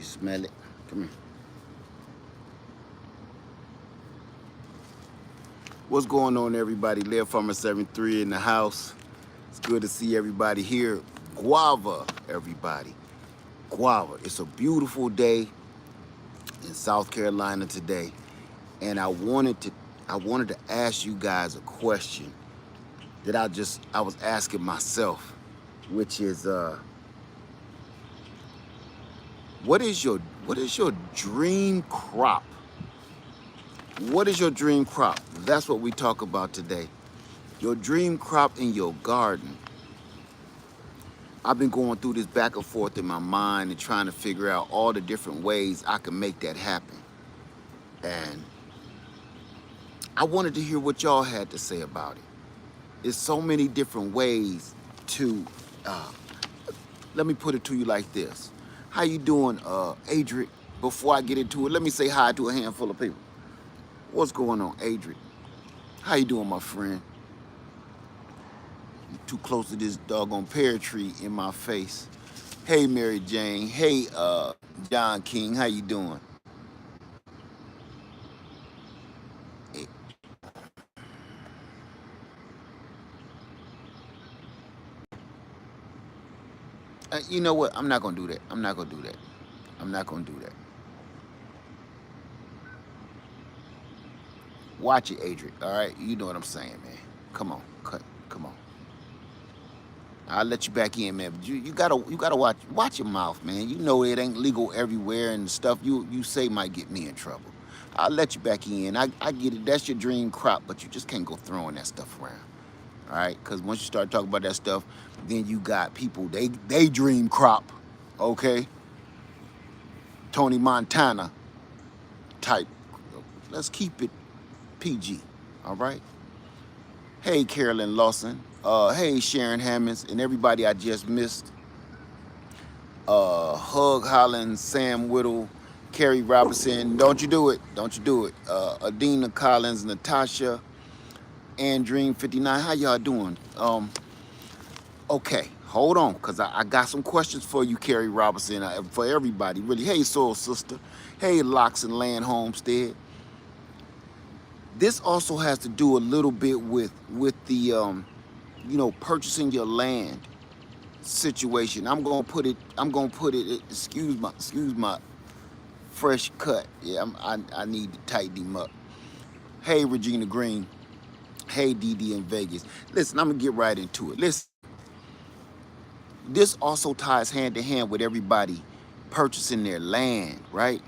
You smell it? Come here. What's going on, everybody? Live Farmer 73 in the house. It's good to see everybody here. Guava, everybody. Guava. It's a beautiful day in South Carolina today, and I wanted to ask you guys a question that I was asking myself, which is what is your dream crop? What is your dream crop? That's what we talk about today. Your dream crop in your garden. I've been going through this back and forth in my mind and trying to figure out all the different ways I can make that happen. And I wanted to hear what y'all had to say about it. There's so many different ways to, let me put it to you like this. How you doing, Adric? Before I get into it, let me say hi to a handful of people. What's going on, Adric? How you doing, my friend? You're too close to this doggone pear tree in my face. Hey, Mary Jane. Hey, John King. How you doing? Hey. You know what? I'm not gonna do that. I'm not gonna do that. I'm not gonna do that. Watch it, Adric. All right, you know what I'm saying, man. Come on, come on. I'll let you back in, man. But you gotta watch your mouth, man. You know it ain't legal everywhere, and stuff you say might get me in trouble. I'll let you back in. I get it. That's your dream crop, but you just can't go throwing that stuff around. All right, because once you start talking about that stuff, then you got people they dream crop, okay? Tony Montana type. Let's keep it PG. All right. Hey, Carolyn Lawson. Hey, Sharon Hammonds, and everybody I just missed. Hug Hollins, Sam Whittle, Carrie Robinson. Don't you do it. Don't you do it. Adina Collins, Natasha, and Dream 59. How y'all doing? Okay, hold on, because I got some questions for you, Carrie Robinson, for everybody, really. Hey, Soul Sister. Hey, Locks and Land Homestead. This also has to do a little bit with the purchasing your land situation. I'm gonna put it. Excuse my fresh cut. Yeah, I need to tighten him up. Hey, Regina Green. Hey, DD in Vegas. Listen, I'm gonna get right into it. Listen, this also ties hand to hand with everybody purchasing their land, right?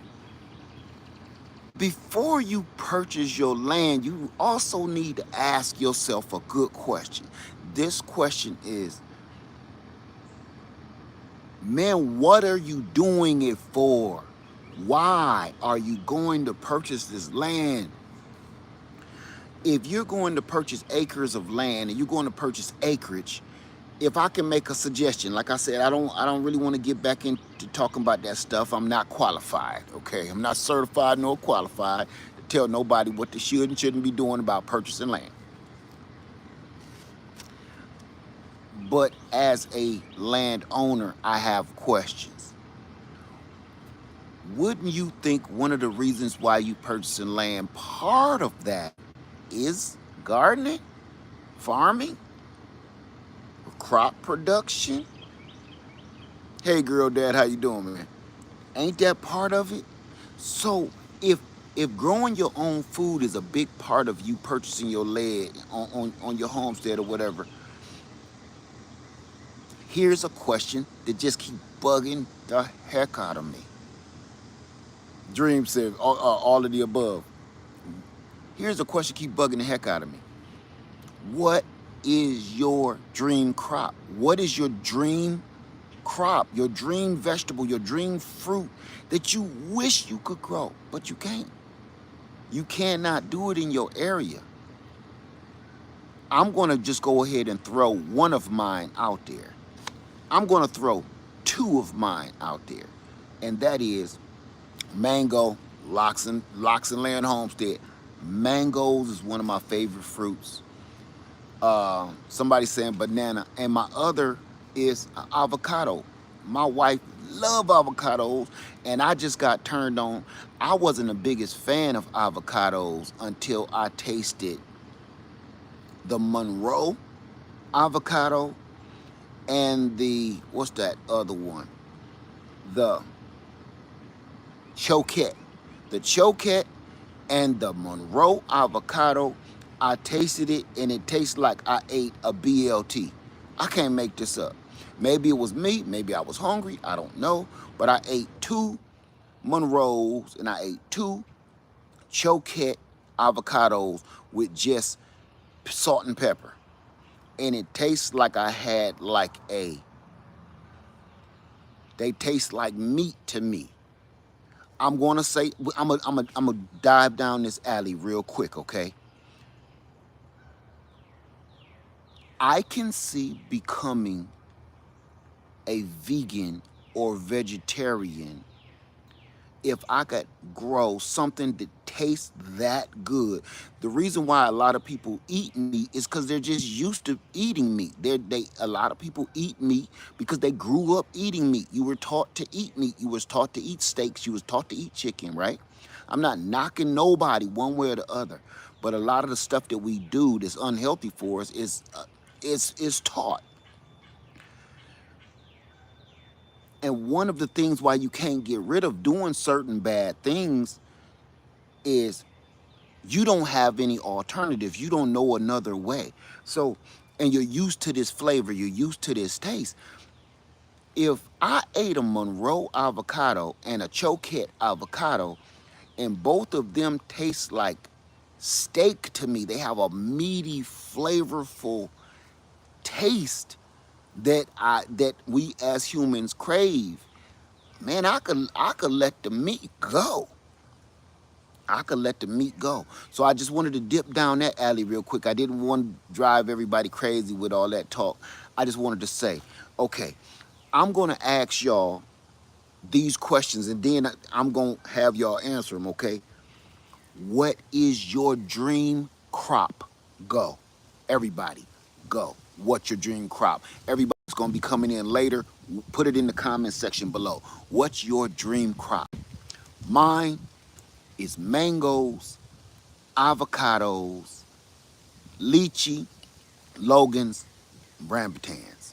Before you purchase your land, you also need to ask yourself a good question. This question is, man, what are you doing it for? Why are you going to purchase this land? If you're going to purchase acres of land and you're going to purchase acreage, if I can make a suggestion, like I said, I don't really want to get back into talking about that stuff. I'm not qualified, okay? I'm not certified nor qualified to tell nobody what they should and shouldn't be doing about purchasing land. But as a landowner, I have questions. Wouldn't you think one of the reasons why you purchasing land, part of that is gardening, farming, crop production? Hey, girl, dad, how you doing, man? Ain't that part of it? So if growing your own food is a big part of you purchasing your land on your homestead or whatever, here's a question that just keep bugging the heck out of me. Dream said all of the above. Here's a question keep bugging the heck out of me. What is your dream crop? What is your dream crop, your dream vegetable, your dream fruit that you wish you could grow, but you can't? You cannot do it in your area. I'm going to just go ahead and throw one of mine out there. I'm going to throw two of mine out there, and that is mango. Locks and Land Homestead. Mangoes is one of my favorite fruits. Somebody saying banana, and my other is avocado. My wife loved avocados, and I just got turned on. I wasn't the biggest fan of avocados until I tasted the Monroe avocado and the, what's that other one? The Choquette. The Choquette and the Monroe avocado, I tasted it and it tastes like I ate a BLT. I can't make this up. Maybe it was me, maybe I was hungry, I don't know. But I ate 2 Monroes and I ate 2 Choquette avocados with just salt and pepper. And it tastes like I had like they taste like meat to me. I'm gonna say, I'm gonna dive down this alley real quick, okay? I can see becoming a vegan or vegetarian if I could grow something that tastes that good. The reason why a lot of people eat meat is because they're just used to eating meat. A lot of people eat meat because they grew up eating meat. You were taught to eat meat. You was taught to eat steaks. You was taught to eat chicken, right? I'm not knocking nobody one way or the other, but a lot of the stuff that we do that's unhealthy for us is taught. And one of the things why you can't get rid of doing certain bad things is you don't have any alternatives. You don't know another way. So, and you're used to this flavor, you're used to this taste. If I ate a Monroe avocado and a Choquette avocado, and both of them taste like steak to me, they have a meaty, flavorful taste that we as humans crave. Man, I could let the meat go. I could let the meat go. So I just wanted to dip down that alley real quick. I didn't want to drive everybody crazy with all that talk. I just wanted to say, okay, I'm gonna ask y'all these questions and then I'm gonna have y'all answer them, okay? What is your dream crop? Go. Everybody, go. What's your dream crop? Everybody's gonna be coming in later. Put it in the comment section below. What's your dream crop? Mine is mangoes, avocados, lychee, Logans, rambutans.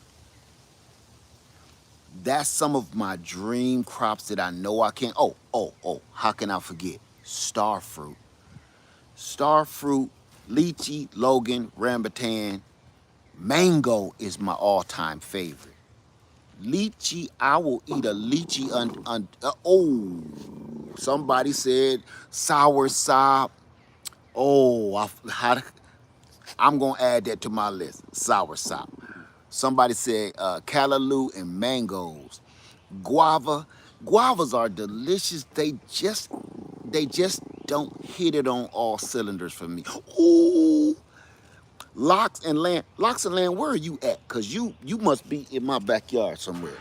That's some of my dream crops that I know I can't. Oh, how can I forget? Star fruit. Star fruit, lychee, Logan, rambutan. Mango is my all-time favorite. Lychee, I will eat a lychee oh, somebody said sour sop. Oh, I'm gonna add that to my list. Sour sop. Somebody said callaloo and mangoes. Guava. Guavas are delicious. They just don't hit it on all cylinders for me. Ooh. Locks and land, where are you at? Cause you must be in my backyard somewhere.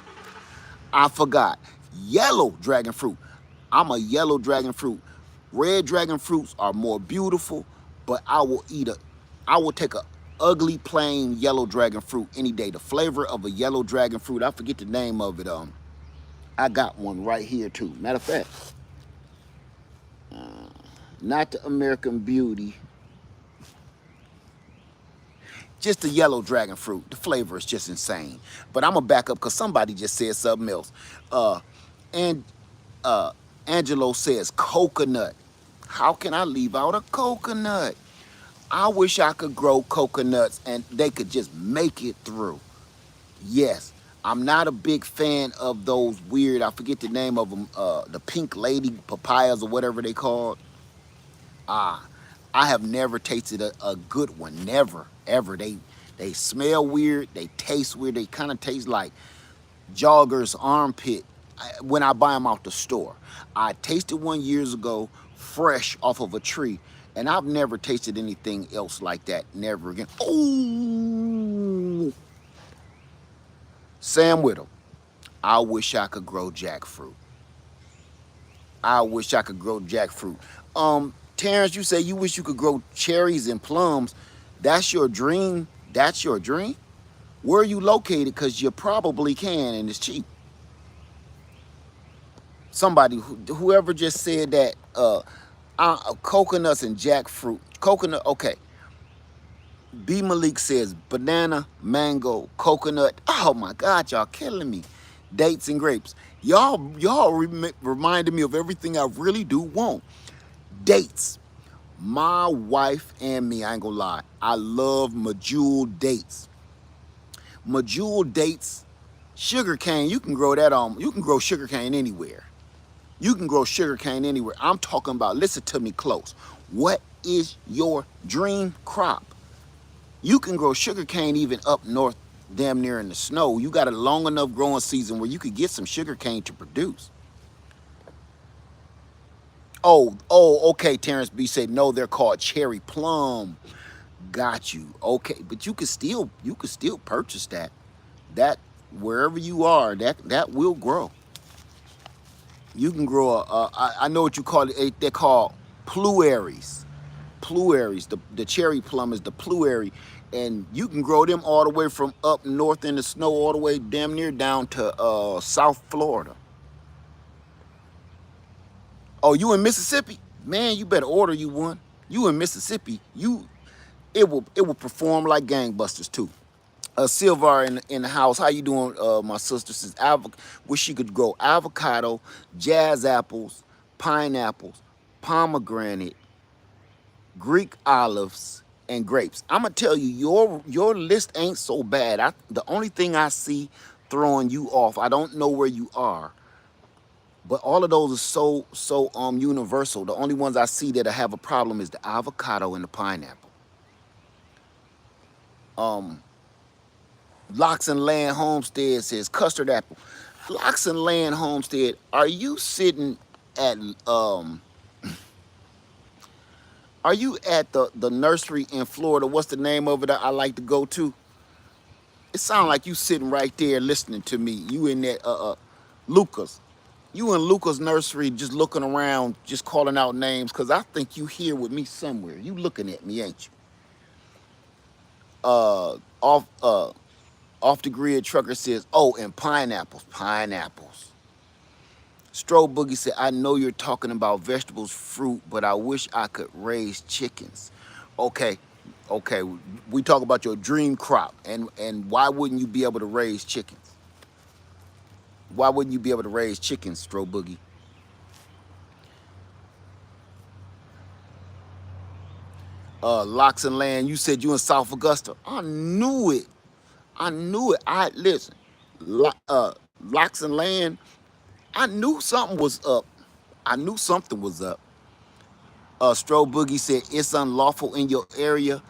I forgot. Yellow dragon fruit. I'm a yellow dragon fruit. Red dragon fruits are more beautiful, but I will take a ugly plain yellow dragon fruit any day. The flavor of a yellow dragon fruit, I forget the name of it. I got one right here too. Matter of fact, not the American Beauty. Just the yellow dragon fruit. The flavor is just insane. But I'm gonna back up because somebody just said something else. And Angelo says coconut. How can I leave out a coconut? I wish I could grow coconuts and they could just make it through. Yes, I'm not a big fan of those weird, I forget the name of them, the pink lady papayas or whatever they called. I have never tasted a good one. Never, ever. They smell weird. They taste weird. They kind of taste like jogger's armpit when I buy them out the store. I tasted one years ago, fresh off of a tree, and I've never tasted anything else like that. Never again. Oh, Sam Whittle. I wish I could grow jackfruit. I wish I could grow jackfruit. Terrence, you say you wish you could grow cherries and plums. That's your dream? That's your dream? Where are you located? Because you probably can and it's cheap. Somebody, whoever just said that, coconuts and jackfruit. Coconut, okay. B Malik says banana, mango, coconut. Oh my God, y'all killing me. Dates and grapes. Y'all reminded me of everything I really do want. Dates. My wife and me, I ain't gonna lie, I love medjool dates. Medjool dates, sugar cane, you can grow that on, you can grow sugar cane anywhere. You can grow sugar cane anywhere. I'm talking about, listen to me close. What is your dream crop? You can grow sugar cane even up north, damn near in the snow. You got a long enough growing season where you could get some sugar cane to produce. Okay, Terrence B said, no, they're called cherry plum. Got you. Okay, but you could still purchase that. That wherever you are, that will grow. You can grow I know what you call it. They're called pluaries. Pluaries. The cherry plum is the pluary, and you can grow them all the way from up north in the snow all the way damn near down to South Florida. Oh, you in Mississippi? Man, you better order you one. You in Mississippi? It will perform like gangbusters too. Silvar in the house. How you doing, my sister? Says wish she could grow avocado, jazz apples, pineapples, pomegranate, Greek olives, and grapes. I'm gonna tell you, your list ain't so bad. The only thing I see throwing you off, I don't know where you are, but all of those are so universal. The only ones I see that have a problem is the avocado and the pineapple. Um, Locks and Land Homestead says custard apple. Locks and Land Homestead, are you sitting at are you at the nursery in Florida? What's the name of it that I like to go to? It sounds like you sitting right there listening to me. You in that Lucas. You in Lucas nursery just looking around, just calling out names, cause I think you here with me somewhere. You looking at me, ain't you? Uh off Off the grid trucker says, oh, and pineapples. Pineapples. Strobe Boogie said, I know you're talking about vegetables, fruit, but I wish I could raise chickens. Okay, okay. We talk about your dream crop, and why wouldn't you be able to raise chickens? Why wouldn't you be able to raise chickens, Strobe Boogie? Locks and Land, you said you in South Augusta. I knew it. I knew it. I listen. Locks and Land, I knew something was up. I knew something was up. Strobe Boogie said it's unlawful in your area.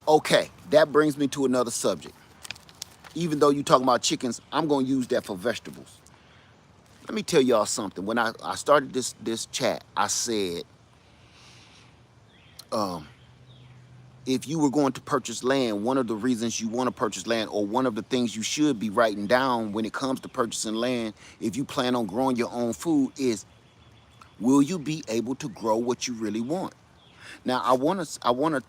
Okay, that brings me to another subject. Even though you talking about chickens, I'm gonna use that for vegetables. Let me tell y'all something. When I started this chat, I said, um, if you were going to purchase land, one of the reasons you want to purchase land, or one of the things you should be writing down when it comes to purchasing land, if you plan on growing your own food, is will you be able to grow what you really want? Now, I wanna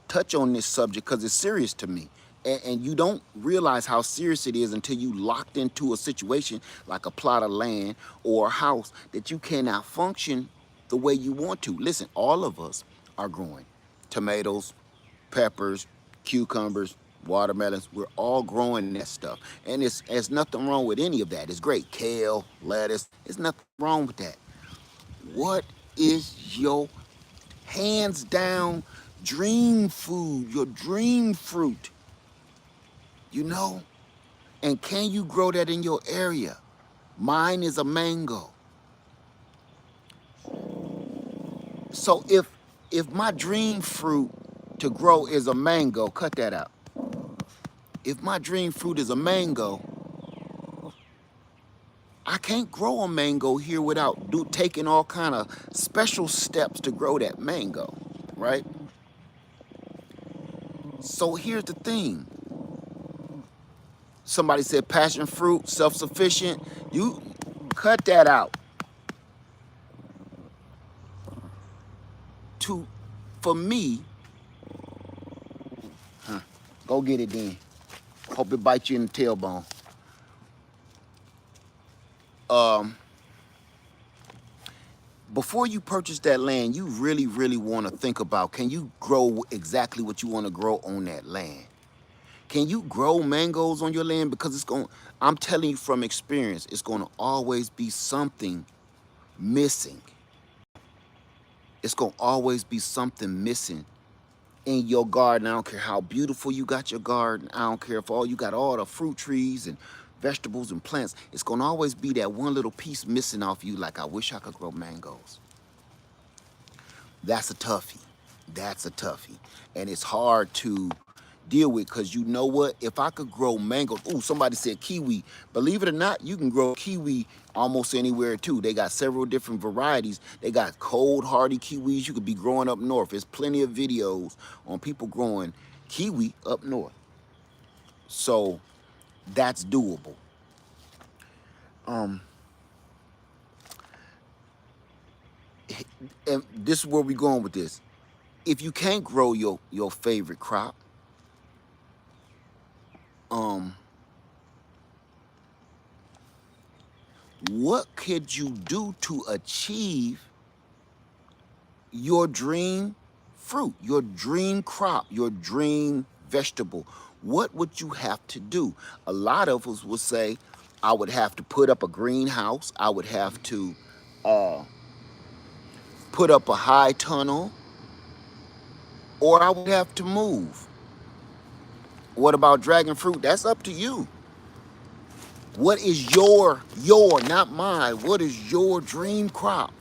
touch on this subject because it's serious to me. And you don't realize how serious it is until you locked into a situation like a plot of land or a house that you cannot function the way you want to. Listen, all of us are growing tomatoes, peppers, cucumbers, watermelons. We're all growing that stuff. And there's nothing wrong with any of that. It's great. Kale, lettuce, there's nothing wrong with that. What is your hands down dream food, your dream fruit, you know? And can you grow that in your area? Mine is a mango. So if my dream fruit to grow is a mango, cut that out. If my dream fruit is a mango, I can't grow a mango here without taking all kind of special steps to grow that mango, right? So here's the thing. Somebody said passion fruit, self-sufficient. You cut that out. To, for me, go get it then. Hope it bites you in the tailbone. Um, before you purchase that land, you really want to think about, can you grow exactly what you want to grow on that land? Can you grow mangoes on your land? Because I'm telling you from experience, it's going to always be something missing. It's going to always be something missing in your garden. I don't care how beautiful you got your garden. I don't care if you got all the fruit trees and vegetables and plants. It's going to always be that one little piece missing off you, like, I wish I could grow mangoes. That's a toughie. That's a toughie. And it's hard to deal with, because you know what? If I could grow mangoes, ooh, somebody said kiwi. Believe it or not, you can grow kiwi almost anywhere too. They got several different varieties. They got cold, hardy kiwis you could be growing up north. There's plenty of videos on people growing kiwi up north. So that's doable. And this is where we're going with this. If you can't grow your favorite crop, what could you do to achieve your dream fruit, your dream crop, your dream vegetable? What would you have to do? A lot of us would say, I would have to put up a greenhouse. I would have to put up a high tunnel, or I would have to move. What about dragon fruit? That's up to you. What is your, not mine, what is your dream crop?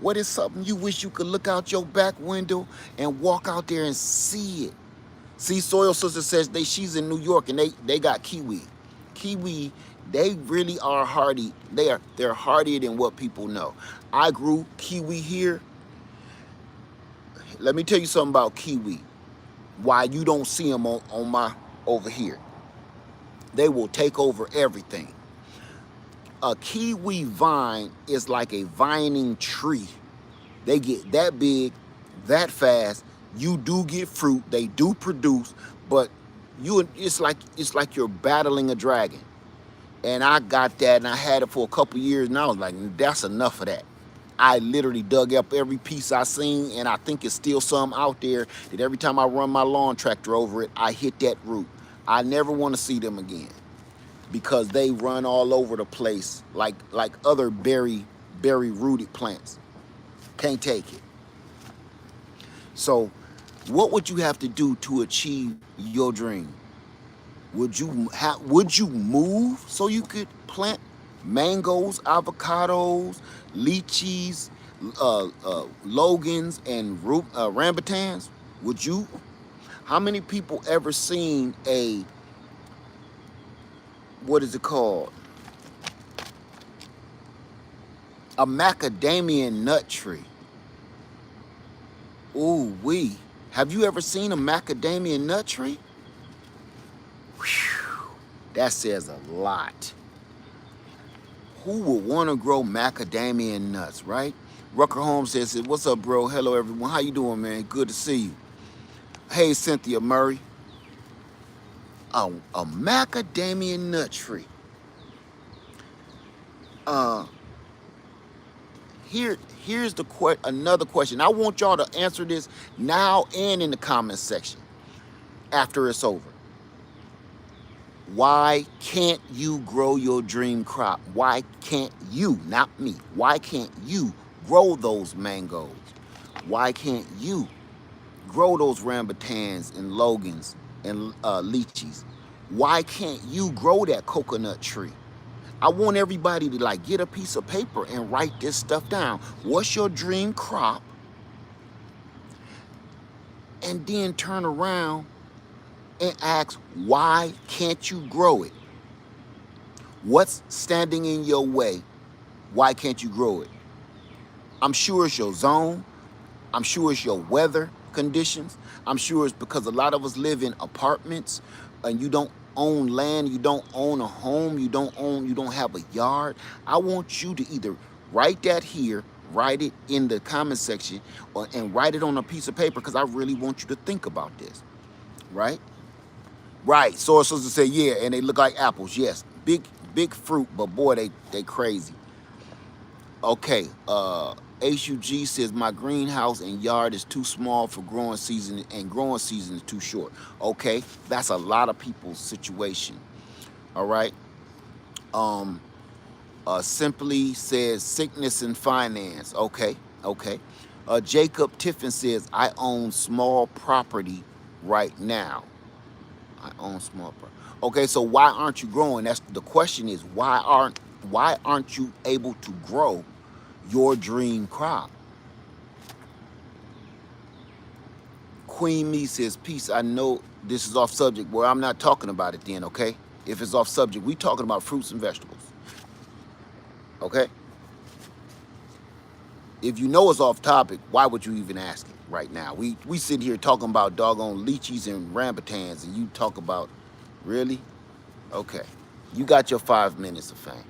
What is something you wish you could look out your back window and walk out there and see it? See, Soil Sister says she's in New York and they got kiwi. Kiwi, they really are hardy. They're hardier than what people know. I grew kiwi here. Let me tell you something about kiwi. Why you don't see them on my over here. They will take over everything. A kiwi vine is like a vining tree. They get that big, that fast. You do get fruit. They do produce, but it's like you're battling a dragon. And I got that, and I had it for a couple years, and I was like, that's enough of that. I literally dug up every piece I seen, and I think it's still some out there that every time I run my lawn tractor over it, I hit that root. I never want to see them again, because they run all over the place like other berry rooted plants. Can't take it. So what would you have to do to achieve your dream? Would you move so you could plant mangoes, avocados, lychees, logans, and rambutans? Would you? How many people ever seen a, what is it called? A macadamia nut tree. Ooh wee. Have you ever seen a macadamia nut tree? Whew, that says a lot. Who would want to grow macadamia nuts, right? Rucker Holmes says, what's up, bro? Hello, everyone. How you doing, man? Good to see you. Hey, Cynthia Murray. A macadamia nut tree. Here's another question. I want y'all to answer this now and in the comments section after it's over. Why can't you grow your dream crop? Why can't you, not me, why can't you grow those mangoes? Why can't you grow those rambutans and logans and lychees? Why can't you grow that coconut tree? I want everybody to get a piece of paper and write this stuff down. What's your dream crop? And then turn around and ask, why can't you grow it? What's standing in your way? Why can't you grow it? I'm sure it's your zone. I'm sure it's your weather conditions. I'm sure it's because a lot of us live in apartments and you don't own land, you don't own a home, you don't have a yard. I want you to either write that here, write it in the comment section, and write it on a piece of paper, because I really want you to think about this, right? Right, sources say, yeah, and they look like apples. Yes, big fruit, but boy, they crazy. Okay, HUG says my greenhouse and yard is too small for growing season and growing season is too short. Okay, that's a lot of people's situation. All right. Um, Simply says sickness and finance. Okay, okay. Jacob Tiffin says I own small property right now. I own small property. Okay, so why aren't you growing? That's the question is why aren't you able to grow your dream crop? Queen Me says peace. I know this is off subject. Well, I'm not talking about it then. Okay, if it's off subject, we talking about fruits and vegetables. Okay. If you know it's off topic, why would you even ask it right now? We sit here talking about doggone lychees and rambutans, and you talk about, really? Okay. You got your 5 minutes of fame.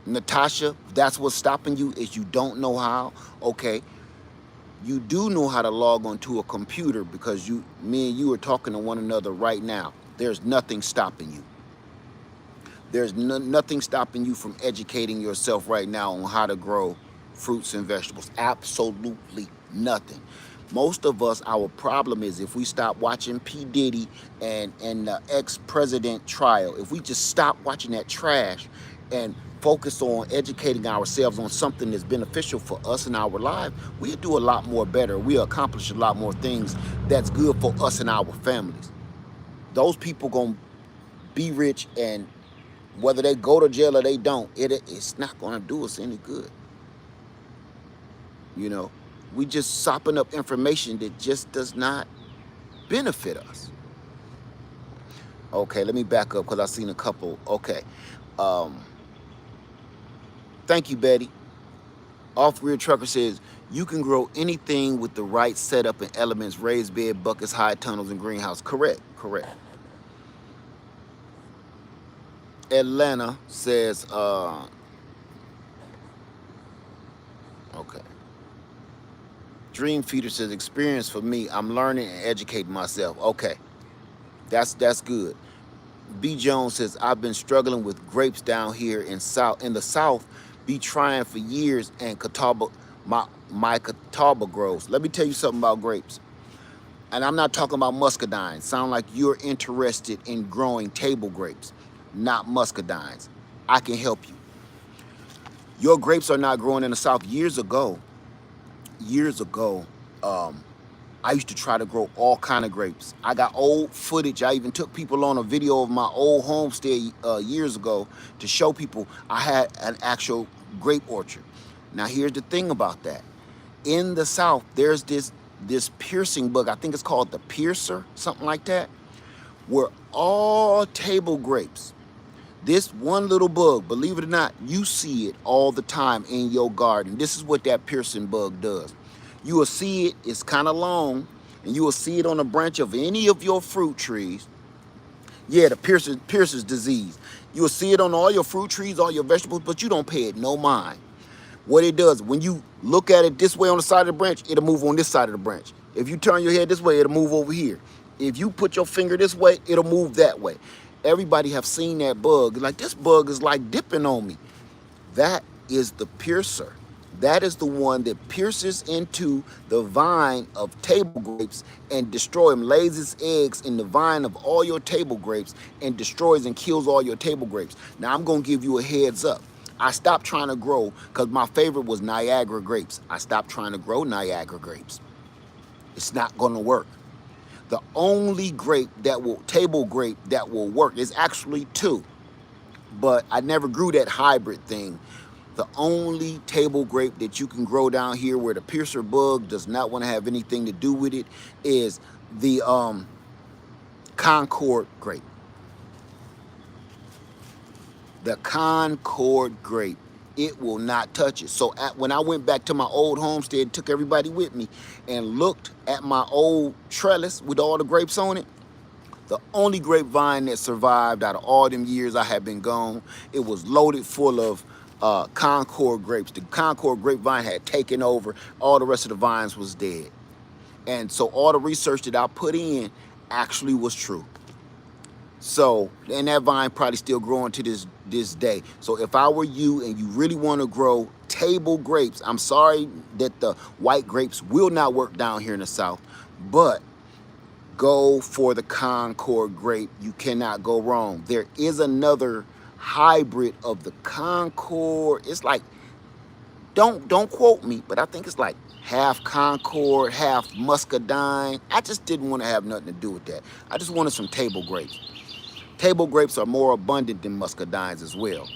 Natasha, that's what's stopping you is you don't know how. Okay. You do know how to log onto a computer because me and you are talking to one another right now. There's nothing stopping you. There's nothing stopping you from educating yourself right now on how to grow fruits and vegetables. Absolutely nothing. Most of us, our problem is if we stop watching P. Diddy and the ex-president trial, if we just stop watching that trash and focus on educating ourselves on something that's beneficial for us in our life, we'll do a lot more better. We'll accomplish a lot more things that's good for us and our families. Those people gonna be rich, and whether they go to jail or they don't, it's not going to do us any good. You know, we just sopping up information that just does not benefit us. Okay, let me back up because I've seen a couple. Okay. Thank you, Betty. Off-Grid Trucker says, you can grow anything with the right setup and elements, raised bed, buckets, high tunnels, and greenhouse. Correct, correct. Atlanta says, okay. Dream Feeder says, experience for me. I'm learning and educating myself. Okay, that's good. B Jones says, I've been struggling with grapes down here in the south. Be trying for years, and Catawba, my Catawba grows. Let me tell you something about grapes. And I'm not talking about muscadines. Sound like you're interested in growing table grapes, not muscadines. I can help you. Your grapes are not growing in the south. Years ago, I used to try to grow all kind of grapes. I got old footage. I even took people on a video of my old homestead years ago to show people I had an actual grape orchard. Now here's the thing about that. In the south, there's this piercing bug. I think it's called the piercer, something like that, where all table grapes, this one little bug, believe it or not, you see it all the time in your garden. This is what that piercing bug does. You will see it, it's kind of long, and you will see it on a branch of any of your fruit trees. Yeah, the piercer's disease. You will see it on all your fruit trees, all your vegetables, but you don't pay it no mind. What it does, when you look at it this way on the side of the branch, it'll move on this side of the branch. If you turn your head this way, it'll move over here. If you put your finger this way, it'll move that way. Everybody have seen that bug. Like, this bug is like dipping on me. That is the piercer. That is the one that pierces into the vine of table grapes and destroys them, lays its eggs in the vine of all your table grapes and destroys and kills all your table grapes. Now, I'm going to give you a heads up. I stopped trying to grow because my favorite was Niagara grapes. I stopped trying to grow Niagara grapes. It's not going to work. The only table grape that will work is actually two, but I never grew that hybrid thing. The only table grape that you can grow down here where the piercer bug does not want to have anything to do with it is the Concord grape. The Concord grape. It will not touch it. So when I went back to my old homestead, took everybody with me and looked at my old trellis with all the grapes on it, the only grapevine that survived out of all them years I had been gone, it was loaded full of Concord grapes. The Concord grapevine had taken over. All the rest of the vines was dead. And so all the research that I put in actually was true. So, and that vine probably still growing to this day. So if I were you and you really want to grow table grapes, I'm sorry that the white grapes will not work down here in the South, but go for the Concord grape. You cannot go wrong. There is another hybrid of the Concord. It's like, don't quote me, but I think it's like half Concord, half Muscadine. I just didn't want to have nothing to do with that. I just wanted some table grapes. Table grapes are more abundant than muscadines as well.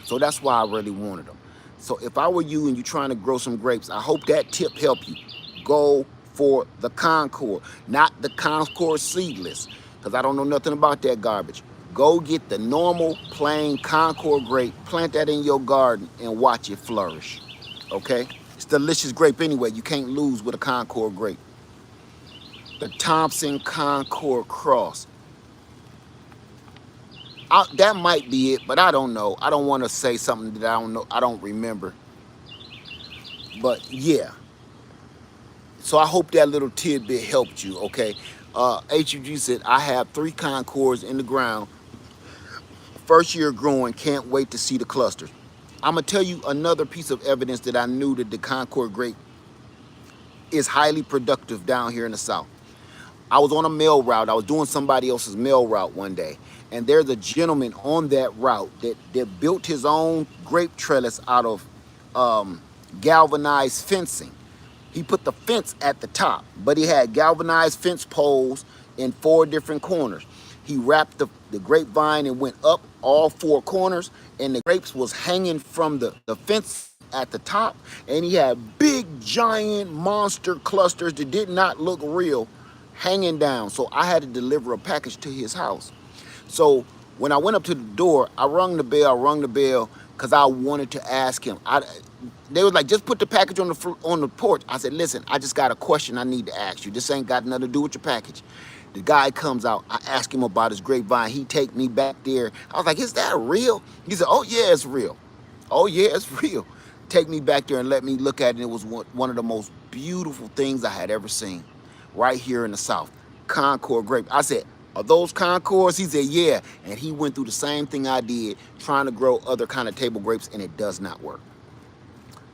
So that's why I really wanted them. So if I were you and you're trying to grow some grapes, I hope that tip helped you. Go for the Concord, not the Concord seedless, because I don't know nothing about that garbage. Go get the normal, plain Concord grape, plant that in your garden, and watch it flourish, okay? It's delicious grape anyway. You can't lose with a Concord grape. The Thompson Concord Cross. That might be it, but I don't know. I don't want to say something that I don't know. I don't remember. But yeah. So I hope that little tidbit helped you, okay? HUG said, I have 3 Concords in the ground. First year growing, can't wait to see the clusters. I'm going to tell you another piece of evidence that I knew that the Concord grape is highly productive down here in the South. I was on a mail route. I was doing somebody else's mail route one day. And there's a gentleman on that route that built his own grape trellis out of galvanized fencing. He put the fence at the top, but he had galvanized fence poles in 4 different corners. He wrapped the grapevine and went up all 4 corners, and the grapes was hanging from the fence at the top, and he had big, giant monster clusters that did not look real hanging down. So I had to deliver a package to his house. So when I went up to the door, I rung the bell because I wanted to ask him. They were like, just put the package on the porch. I said, listen, I just got a question I need to ask you. This ain't got nothing to do with your package. The guy comes out. I ask him about his grapevine. He take me back there. I was like, is that real? He said, oh, yeah, it's real. Oh, yeah, it's real. Take me back there and let me look at it. It was one of the most beautiful things I had ever seen right here in the South. Concord grape. I said, are those Concords? He said, yeah. And he went through the same thing I did, trying to grow other kind of table grapes, and it does not work.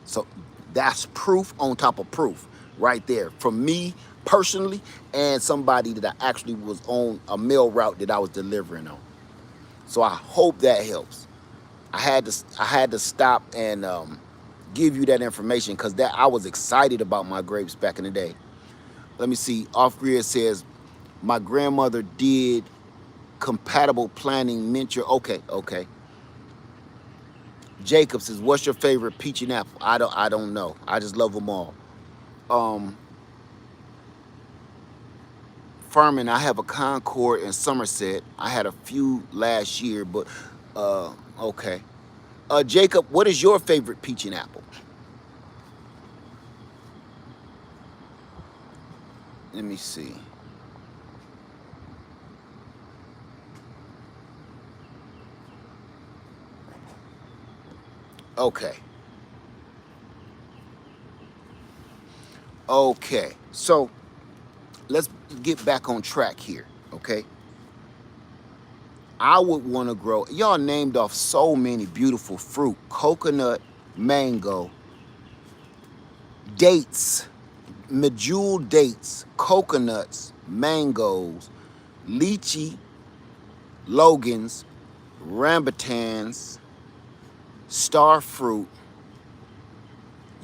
So that's proof on top of proof right there from me personally and somebody that I actually was on a mail route that I was delivering on. So I hope that helps. I had to stop and give you that information because I was excited about my grapes back in the day. Let me see. Off Grid says, my grandmother did compatible planting miniature. Okay. Jacob says, what's your favorite peach and apple? I don't know. I just love them all. Furman, I have a Concord in Somerset. I had a few last year, but okay. Jacob, what is your favorite peach and apple? Let me see. Okay, so let's get back on track here, okay? I would want to grow, y'all named off so many beautiful fruit: coconut, mango, dates, medjool dates, coconuts, mangoes, lychee, Logans, rambutans, star fruit.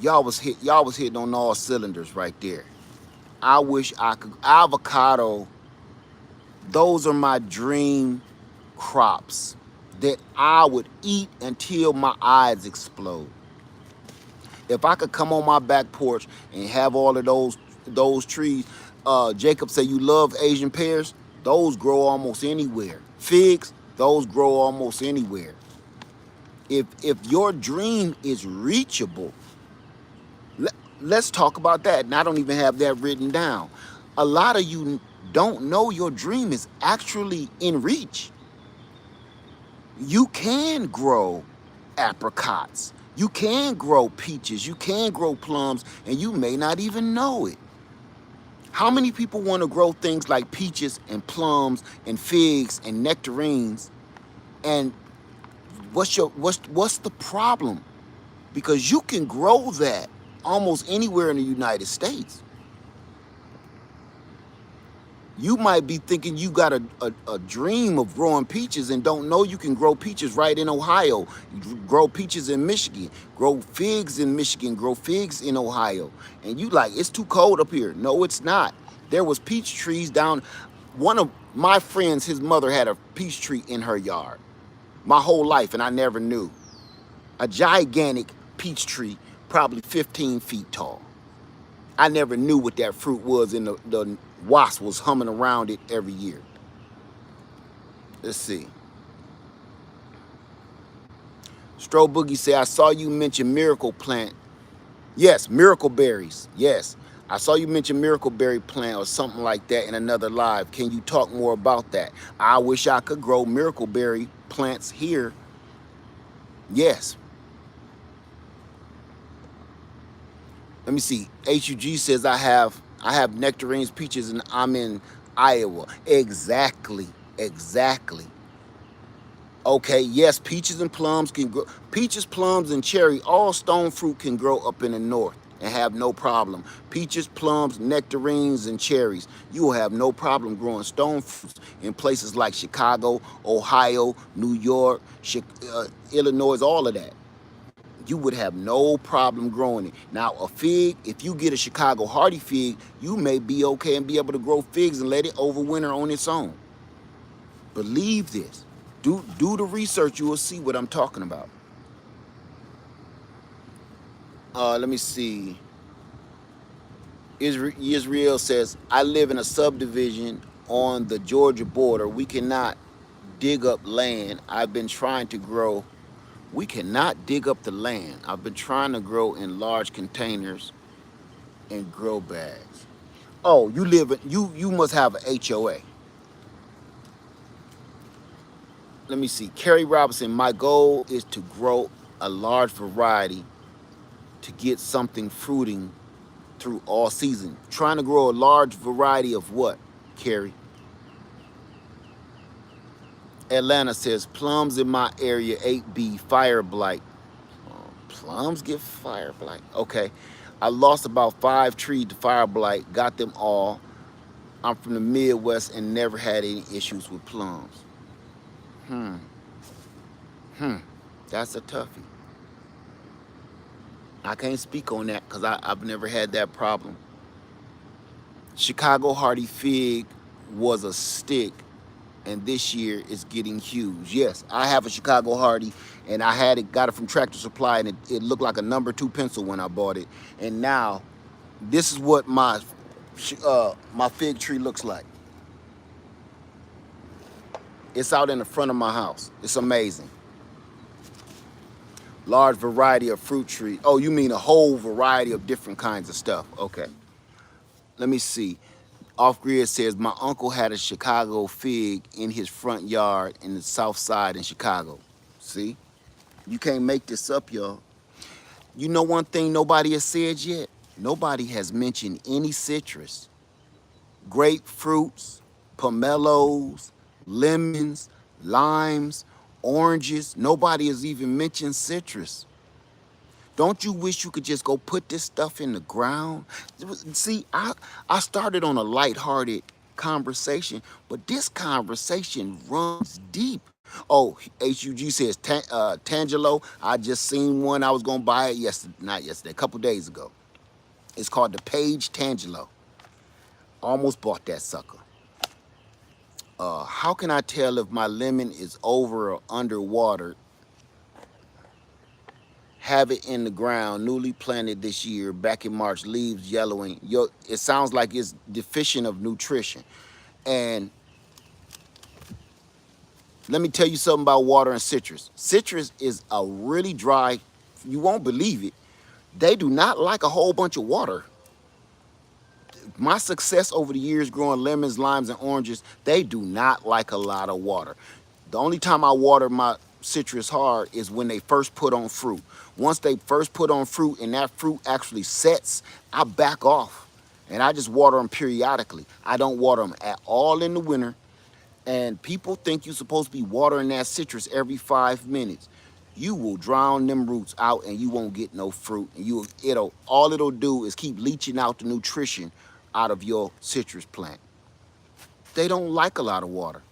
Y'all was hitting on all cylinders right there. I wish I could. Avocado, those are my dream crops that I would eat until my eyes explode. If I could come on my back porch and have all of those trees. Jacob said you love Asian pears. Those grow almost anywhere. Figs, those grow almost anywhere. If your dream is reachable, let's talk about that. And I don't even have that written down. A lot of you don't know your dream is actually in reach. You can grow apricots. You can grow peaches. You can grow plums, and you may not even know it. How many people want to grow things like peaches and plums and figs and nectarines? And what's the problem? Because you can grow that almost anywhere in the United States. You might be thinking you got a dream of growing peaches and don't know you can grow peaches right in Ohio. You grow peaches in Michigan, grow figs in Michigan, grow figs in Ohio. And you like, it's too cold up here. No, it's not. There was peach trees down. One of my friends, his mother had a peach tree in her yard my whole life, and I never knew. A gigantic peach tree, probably 15 feet tall. I never knew what that fruit was, and the wasp was humming around it every year. Let's see. Stro Boogie say, I saw you mention miracle plant. Yes, miracle berries. Yes. I saw you mention miracle berry plant or something like that in another live. Can you talk more about that? I wish I could grow miracle berry plants here. Yes. Let me see. HUG says I have nectarines, peaches, and I'm in Iowa. Exactly. Okay, yes, peaches and plums can grow. Peaches, plums, and cherry, all stone fruit can grow up in the north and have no problem. Peaches, plums, nectarines, and cherries. You will have no problem growing stone fruits in places like Chicago, Ohio, New York, Illinois, all of that. You would have no problem growing it. Now, a fig, if you get a Chicago hardy fig, you may be okay and be able to grow figs and let it overwinter on its own. Believe this. Do the research, you will see what I'm talking about. Let me see. Israel says, I live in a subdivision on the Georgia border. We cannot dig up land. I've been trying to grow. We cannot dig up the land. I've been trying to grow in large containers and grow bags. Oh, you must have an HOA. Let me see. Kerry Robinson, my goal is to grow a large variety to get something fruiting through all season. Trying to grow a large variety of what, Kerry? Atlanta says, plums in my area, 8B, fire blight. Plums get fire blight? Okay. I lost about 5 trees to fire blight, got them all. I'm from the Midwest and never had any issues with plums. That's a toughie. I can't speak on that because I've never had that problem. Chicago hardy fig was a stick, and this year it's getting huge. Yes, I have a Chicago hardy, and I got it from Tractor Supply, and it looked like a number 2 pencil when I bought it. And now, this is what my fig tree looks like. It's out in the front of my house. It's amazing. Large variety of fruit tree. Oh, you mean a whole variety of different kinds of stuff. Okay. Let me see. Off Grid says, my uncle had a Chicago fig in his front yard in the south side in Chicago. See? You can't make this up, y'all. You know one thing nobody has said yet? Nobody has mentioned any citrus. Grapefruits, pomelos, lemons, limes, oranges. Nobody has even mentioned citrus. Don't you wish you could just go put this stuff in the ground? See, I started on a lighthearted conversation, but this conversation runs deep. Oh, HUG says, Tangelo, I just seen one. I was going to buy it not yesterday, a couple days ago. It's called the Page Tangelo. Almost bought that sucker. How can I tell if my lemon is over or underwater? Have it in the ground, newly planted this year, back in March, leaves yellowing. It sounds like it's deficient of nutrition. And let me tell you something about water and citrus. Citrus is a really dry, you won't believe it. They do not like a whole bunch of water. My success over the years growing lemons, limes, and oranges, they do not like a lot of water. The only time I water my citrus hard is when they first put on fruit. Once they first put on fruit and that fruit actually sets, I back off And I just water them periodically. I don't water them at all in the winter. And people think you're supposed to be watering that citrus every 5 minutes. You will drown them roots out and you won't get no fruit. And all it'll do is keep leaching out the nutrition out of your citrus plant. They don't like a lot of water.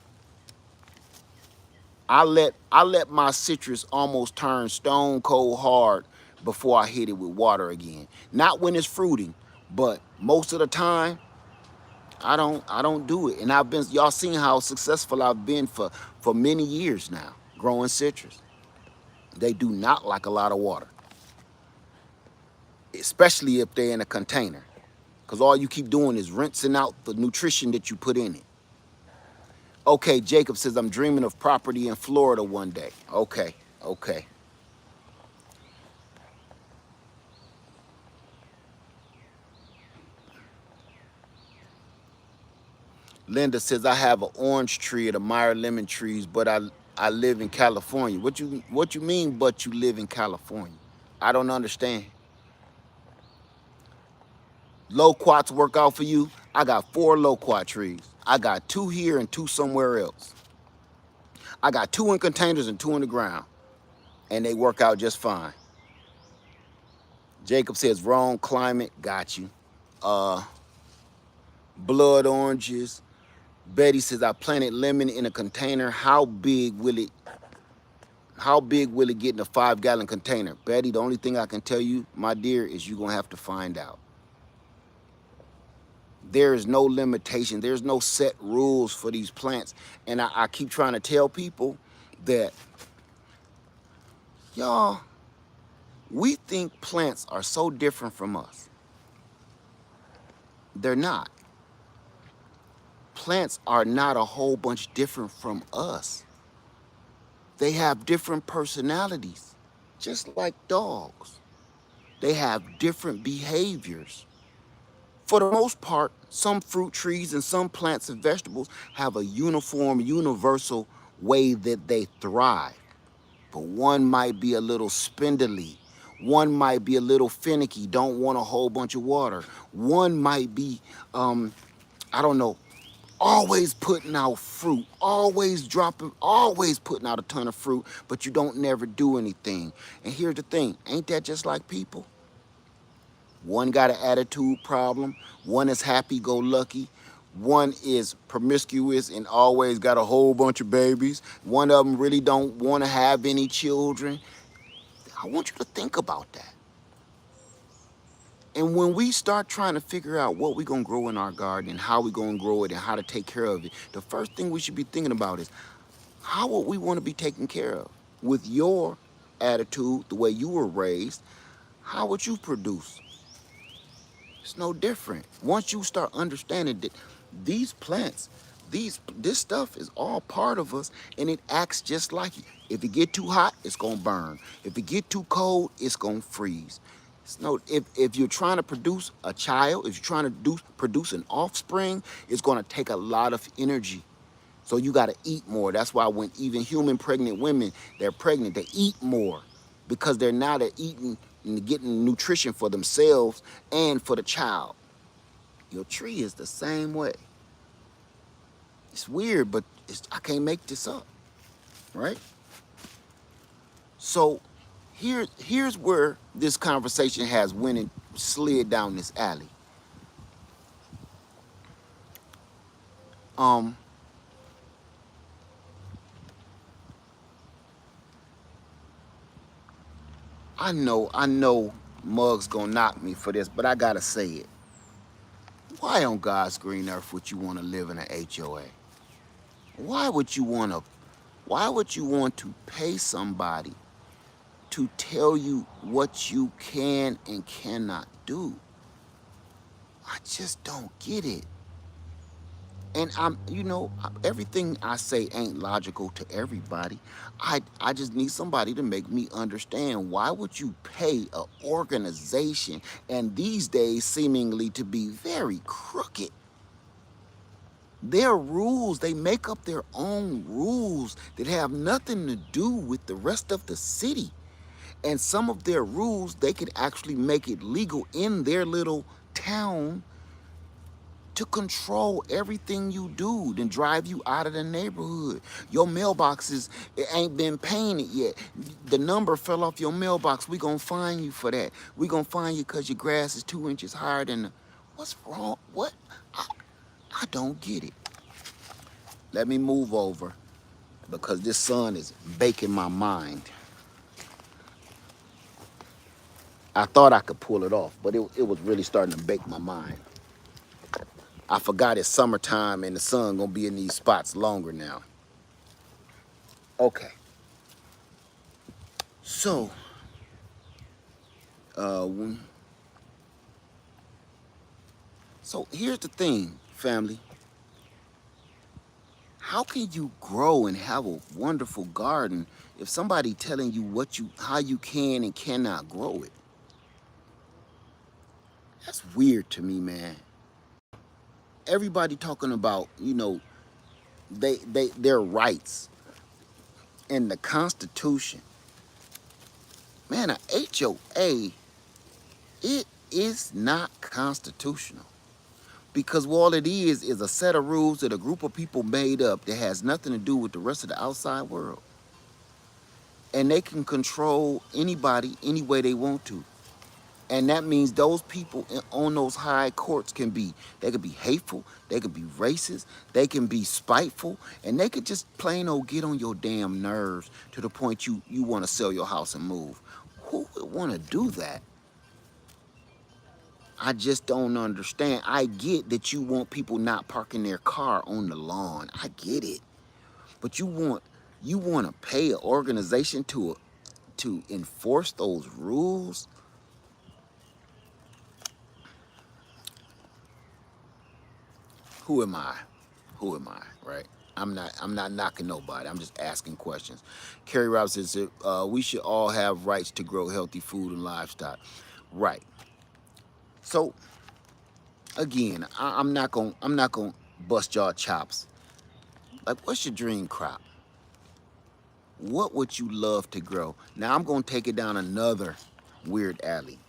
I let my citrus almost turn stone cold hard before I hit it with water again. Not when it's fruiting, but most of the time I don't do it. And y'all seen how successful I've been for many years now growing citrus. They do not like a lot of water, especially if they're in a container, because all you keep doing is rinsing out the nutrition that you put in it. Okay, Jacob says, I'm dreaming of property in Florida one day. Okay. Linda says, I have an orange tree and a Meyer lemon trees, but I live in California. What you mean, but you live in California? I don't understand. Loquats work out for you? I got 4 loquat trees. I got 2 here and 2 somewhere else. I got 2 in containers and 2 in the ground, and they work out just fine. Jacob says, wrong climate. Got you. Blood oranges. Betty says, I planted lemon in a container. How big will it get in a 5-gallon container? Betty, the only thing I can tell you, my dear, is you're going to have to find out. There is no limitation. There's no set rules for these plants. And I keep trying to tell people that, y'all, we think plants are so different from us. They're not. Plants are not a whole bunch different from us. They have different personalities, just like dogs. They have different behaviors. For the most part, some fruit trees and some plants and vegetables have a uniform, universal way that they thrive. But one might be a little spindly. One might be a little finicky, don't want a whole bunch of water. One might be, I don't know, always putting out fruit, always putting out a ton of fruit, but you don't never do anything. And here's the thing, ain't that just like people? One got an attitude problem, one is happy-go-lucky, one is promiscuous and always got a whole bunch of babies, one of them really don't want to have any children. I want you to think about that. And when we start trying to figure out what we're going to grow in our garden and how we're going to grow it and how to take care of it, the first thing we should be thinking about is, how would we want to be taken care of? With your attitude, the way you were raised, how would you produce? It's no different. Once you start understanding that these plants, this stuff is all part of us, and it acts just like it. If it get too hot, it's gonna burn. If it get too cold, it's gonna freeze. If you're trying to produce a child, if you're trying to produce an offspring, it's gonna take a lot of energy. So you gotta eat more. That's why when even human pregnant women, they're pregnant, they eat more, because they're eating and getting nutrition for themselves and for the child. Your tree is the same way. It's weird, but I can't make this up, right? So here's where this conversation has went and slid down this alley. I know Mug's gonna knock me for this, but I gotta say it. Why on God's green earth would you want to live in an HOA? Why would you want to pay somebody to tell you what you can and cannot do? I just don't get it. And everything I say ain't logical to everybody. I just need somebody to make me understand, why would you pay an organization, and these days seemingly to be very crooked? Their rules, they make up their own rules that have nothing to do with the rest of the city. And some of their rules, they could actually make it legal in their little town to control everything you do, then drive you out of the neighborhood. Your mailboxes, it ain't been painted yet. The number fell off your mailbox. We gonna fine you for that. We gonna fine you because your grass is 2 inches higher than the, what's wrong? What? I don't get it. Let me move over because this sun is baking my mind. I thought I could pull it off, but it was really starting to bake my mind. I forgot it's summertime and the sun gonna be in these spots longer now. Okay. So, so here's the thing, family. How can you grow and have a wonderful garden if somebody telling you how you can and cannot grow it? That's weird to me, man. Everybody talking about, their rights and the Constitution. Man, a HOA, it is not constitutional. Because all it is a set of rules that a group of people made up that has nothing to do with the rest of the outside world. And they can control anybody any way they want to. And that means those people on those high courts they could be hateful, they could be racist, they can be spiteful, and they could just plain old get on your damn nerves to the point you want to sell your house and move. Who would want to do that? I just don't understand. I get that you want people not parking their car on the lawn. I get it. But you want to pay an organization to enforce those rules? Who am I? Who am I, right? I'm not knocking nobody. I'm just asking questions. Kerry Robinson said, we should all have rights to grow healthy food and livestock. Right. So again, I'm not gonna bust y'all chops. Like, what's your dream crop? What would you love to grow? Now I'm gonna take it down another weird alley.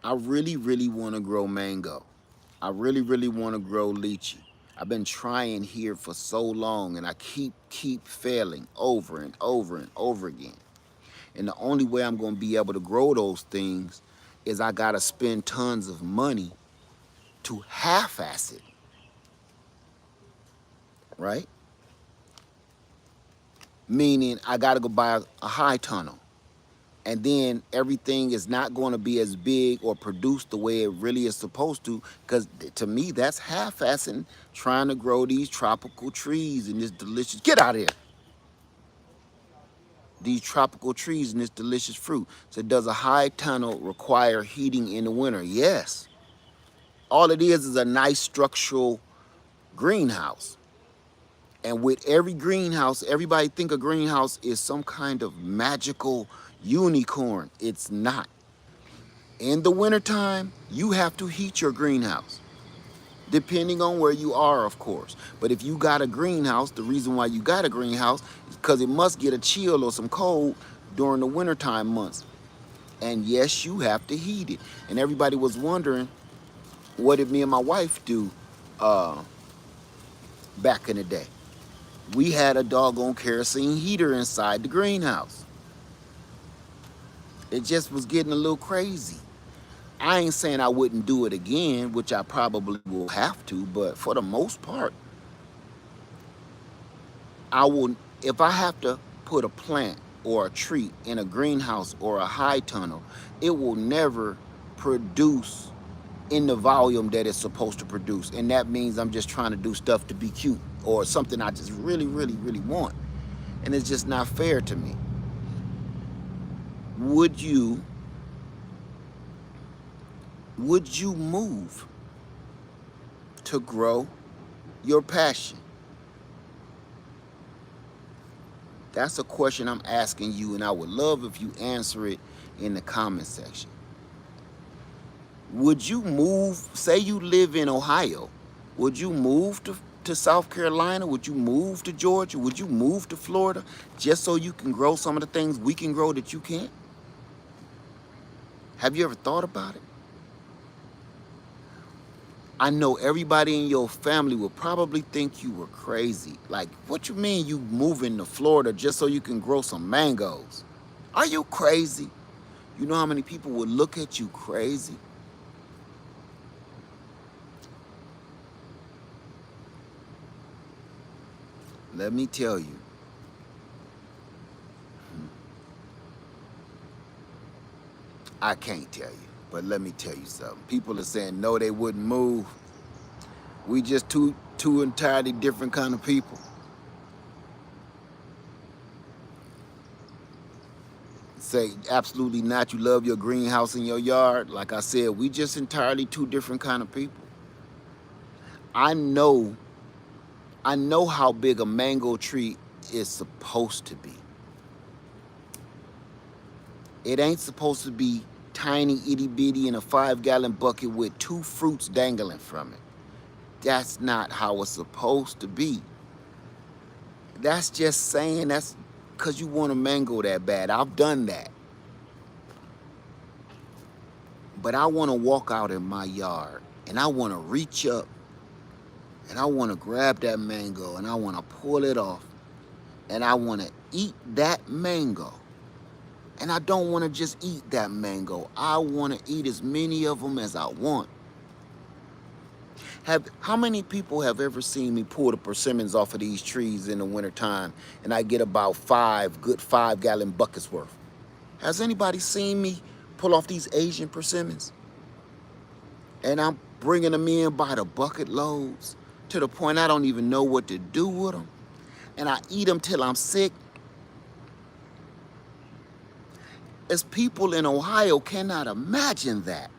I really want to grow mango. I really want to grow lychee. I've been trying here for so long, and I keep failing over and over again. And the only way I'm going to be able to grow those things is I got to spend tons of money to half-ass it, right? Meaning I got to go buy a high tunnel. And then everything is not going to be as big or produced the way it really is supposed to, because to me, that's half-assing trying to grow these tropical trees and this delicious, get out of here. These tropical trees and this delicious fruit. So does a high tunnel require heating in the winter? Yes. All it is a nice structural greenhouse. And with every greenhouse, everybody think a greenhouse is some kind of magical unicorn. It's not. In the wintertime, you have to heat your greenhouse, depending on where you are, of course. But if you got a greenhouse, the reason why you got a greenhouse is because it must get a chill or some cold during the wintertime months. And yes, you have to heat it. And everybody was wondering, what did me and my wife do back in the day? We had a doggone kerosene heater inside the greenhouse. It just was getting a little crazy. I ain't saying I wouldn't do it again, which I probably will have to, but for the most part, I will, if I have to put a plant or a tree in a greenhouse or a high tunnel, it will never produce in the volume that it's supposed to produce. And that means I'm just trying to do stuff to be cute or something I just really want. And it's just not fair to me. Would you move to grow your passion? That's a question I'm asking you, and I would love if you answer it in the comment section. Would you move, say you live in Ohio, would you move to South Carolina? Would you move to Georgia? Would you move to Florida just so you can grow some of the things we can grow that you can't? Have you ever thought about it? I know everybody in your family will probably think you were crazy. Like, what you mean you moving to Florida just so you can grow some mangoes? Are you crazy? You know how many people would look at you crazy? Let me tell you. I can't tell you, but let me tell you something. People are saying no, they wouldn't move. We just two entirely different kind of people. Say absolutely not. You love your greenhouse in your yard. Like I said, we just entirely two different kind of people. I know, I know how big a mango tree is supposed to be. It ain't supposed to be tiny itty bitty in a 5-gallon bucket with 2 fruits dangling from it. That's not how it's supposed to be. That's just saying that's because you want a mango that bad. I've done that. But I want to walk out in my yard and I want to reach up and I want to grab that mango and I want to pull it off and I want to eat that mango. And I don't want to just eat that mango. I want to eat as many of them as I want. How many people have ever seen me pull the persimmons off of these trees in the wintertime and I get about 5 good 5-gallon buckets worth? Has anybody seen me pull off these Asian persimmons? And I'm bringing them in by the bucket loads to the point I don't even know what to do with them. And I eat them till I'm sick. As people in Ohio cannot imagine that.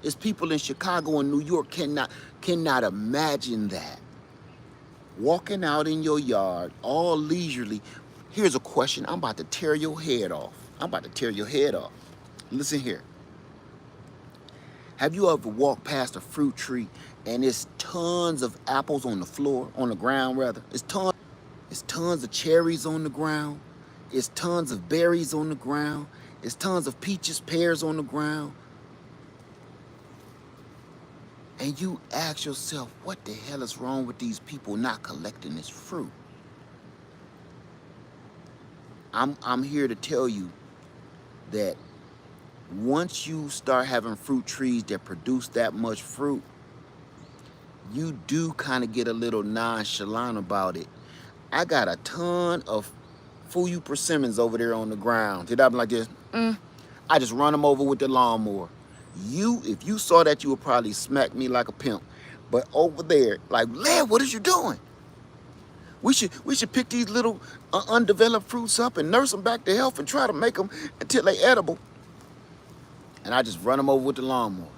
As people in Chicago and New York cannot imagine that. Walking out in your yard all leisurely. Here's a question. I'm about to tear your head off. I'm about to tear your head off. Listen here. Have you ever walked past a fruit tree and there's tons of apples on the floor, on the ground rather? It's tons of cherries on the ground. It's tons of berries on the ground. It's tons of peaches, pears on the ground. And you ask yourself, what the hell is wrong with these people not collecting this fruit? I'm here to tell you that once you start having fruit trees that produce that much fruit, you do kind of get a little nonchalant about it. I got a ton of fuyu persimmons over there on the ground. Did I be like this? I just run them over with the lawnmower. If you saw that, you would probably smack me like a pimp. But over there, like, Lad, what is you doing? We should pick these little undeveloped fruits up and nurse them back to health and try to make them until they edible. And I just run them over with the lawnmower.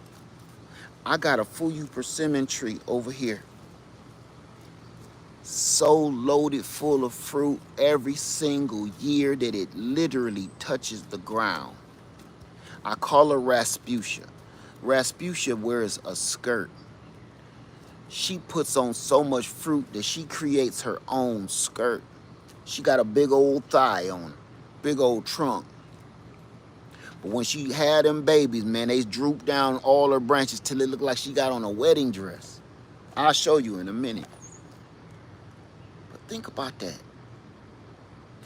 I got a fuyu persimmon tree over here, so loaded full of fruit every single year that it literally touches the ground. I call her Rasputia. Rasputia wears a skirt. She puts on so much fruit that she creates her own skirt. She got a big old thigh on her, big old trunk. But when she had them babies, man, they drooped down all her branches till it looked like she got on a wedding dress. I'll show you in a minute. But think about that.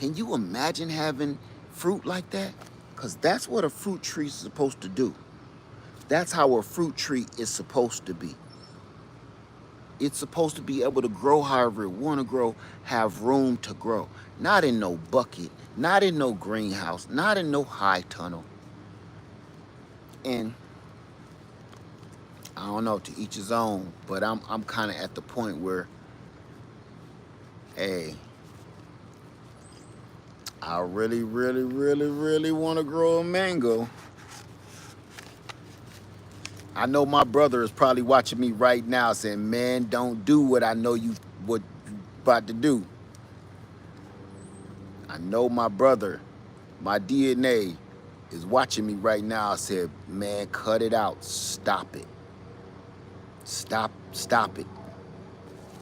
Can you imagine having fruit like that? Because that's what a fruit tree is supposed to do. That's how a fruit tree is supposed to be. It's supposed to be able to grow however it want to grow, have room to grow. Not in no bucket, not in no greenhouse, not in no high tunnel. And I don't know, to each his own, but I'm kind of at the point where, hey, I really, really, really, really want to grow a mango. I know my brother is probably watching me right now saying, man, don't do what I know you about to do. I know my brother, my DNA, is watching me right now. I said, man, cut it out. Stop it. Stop it.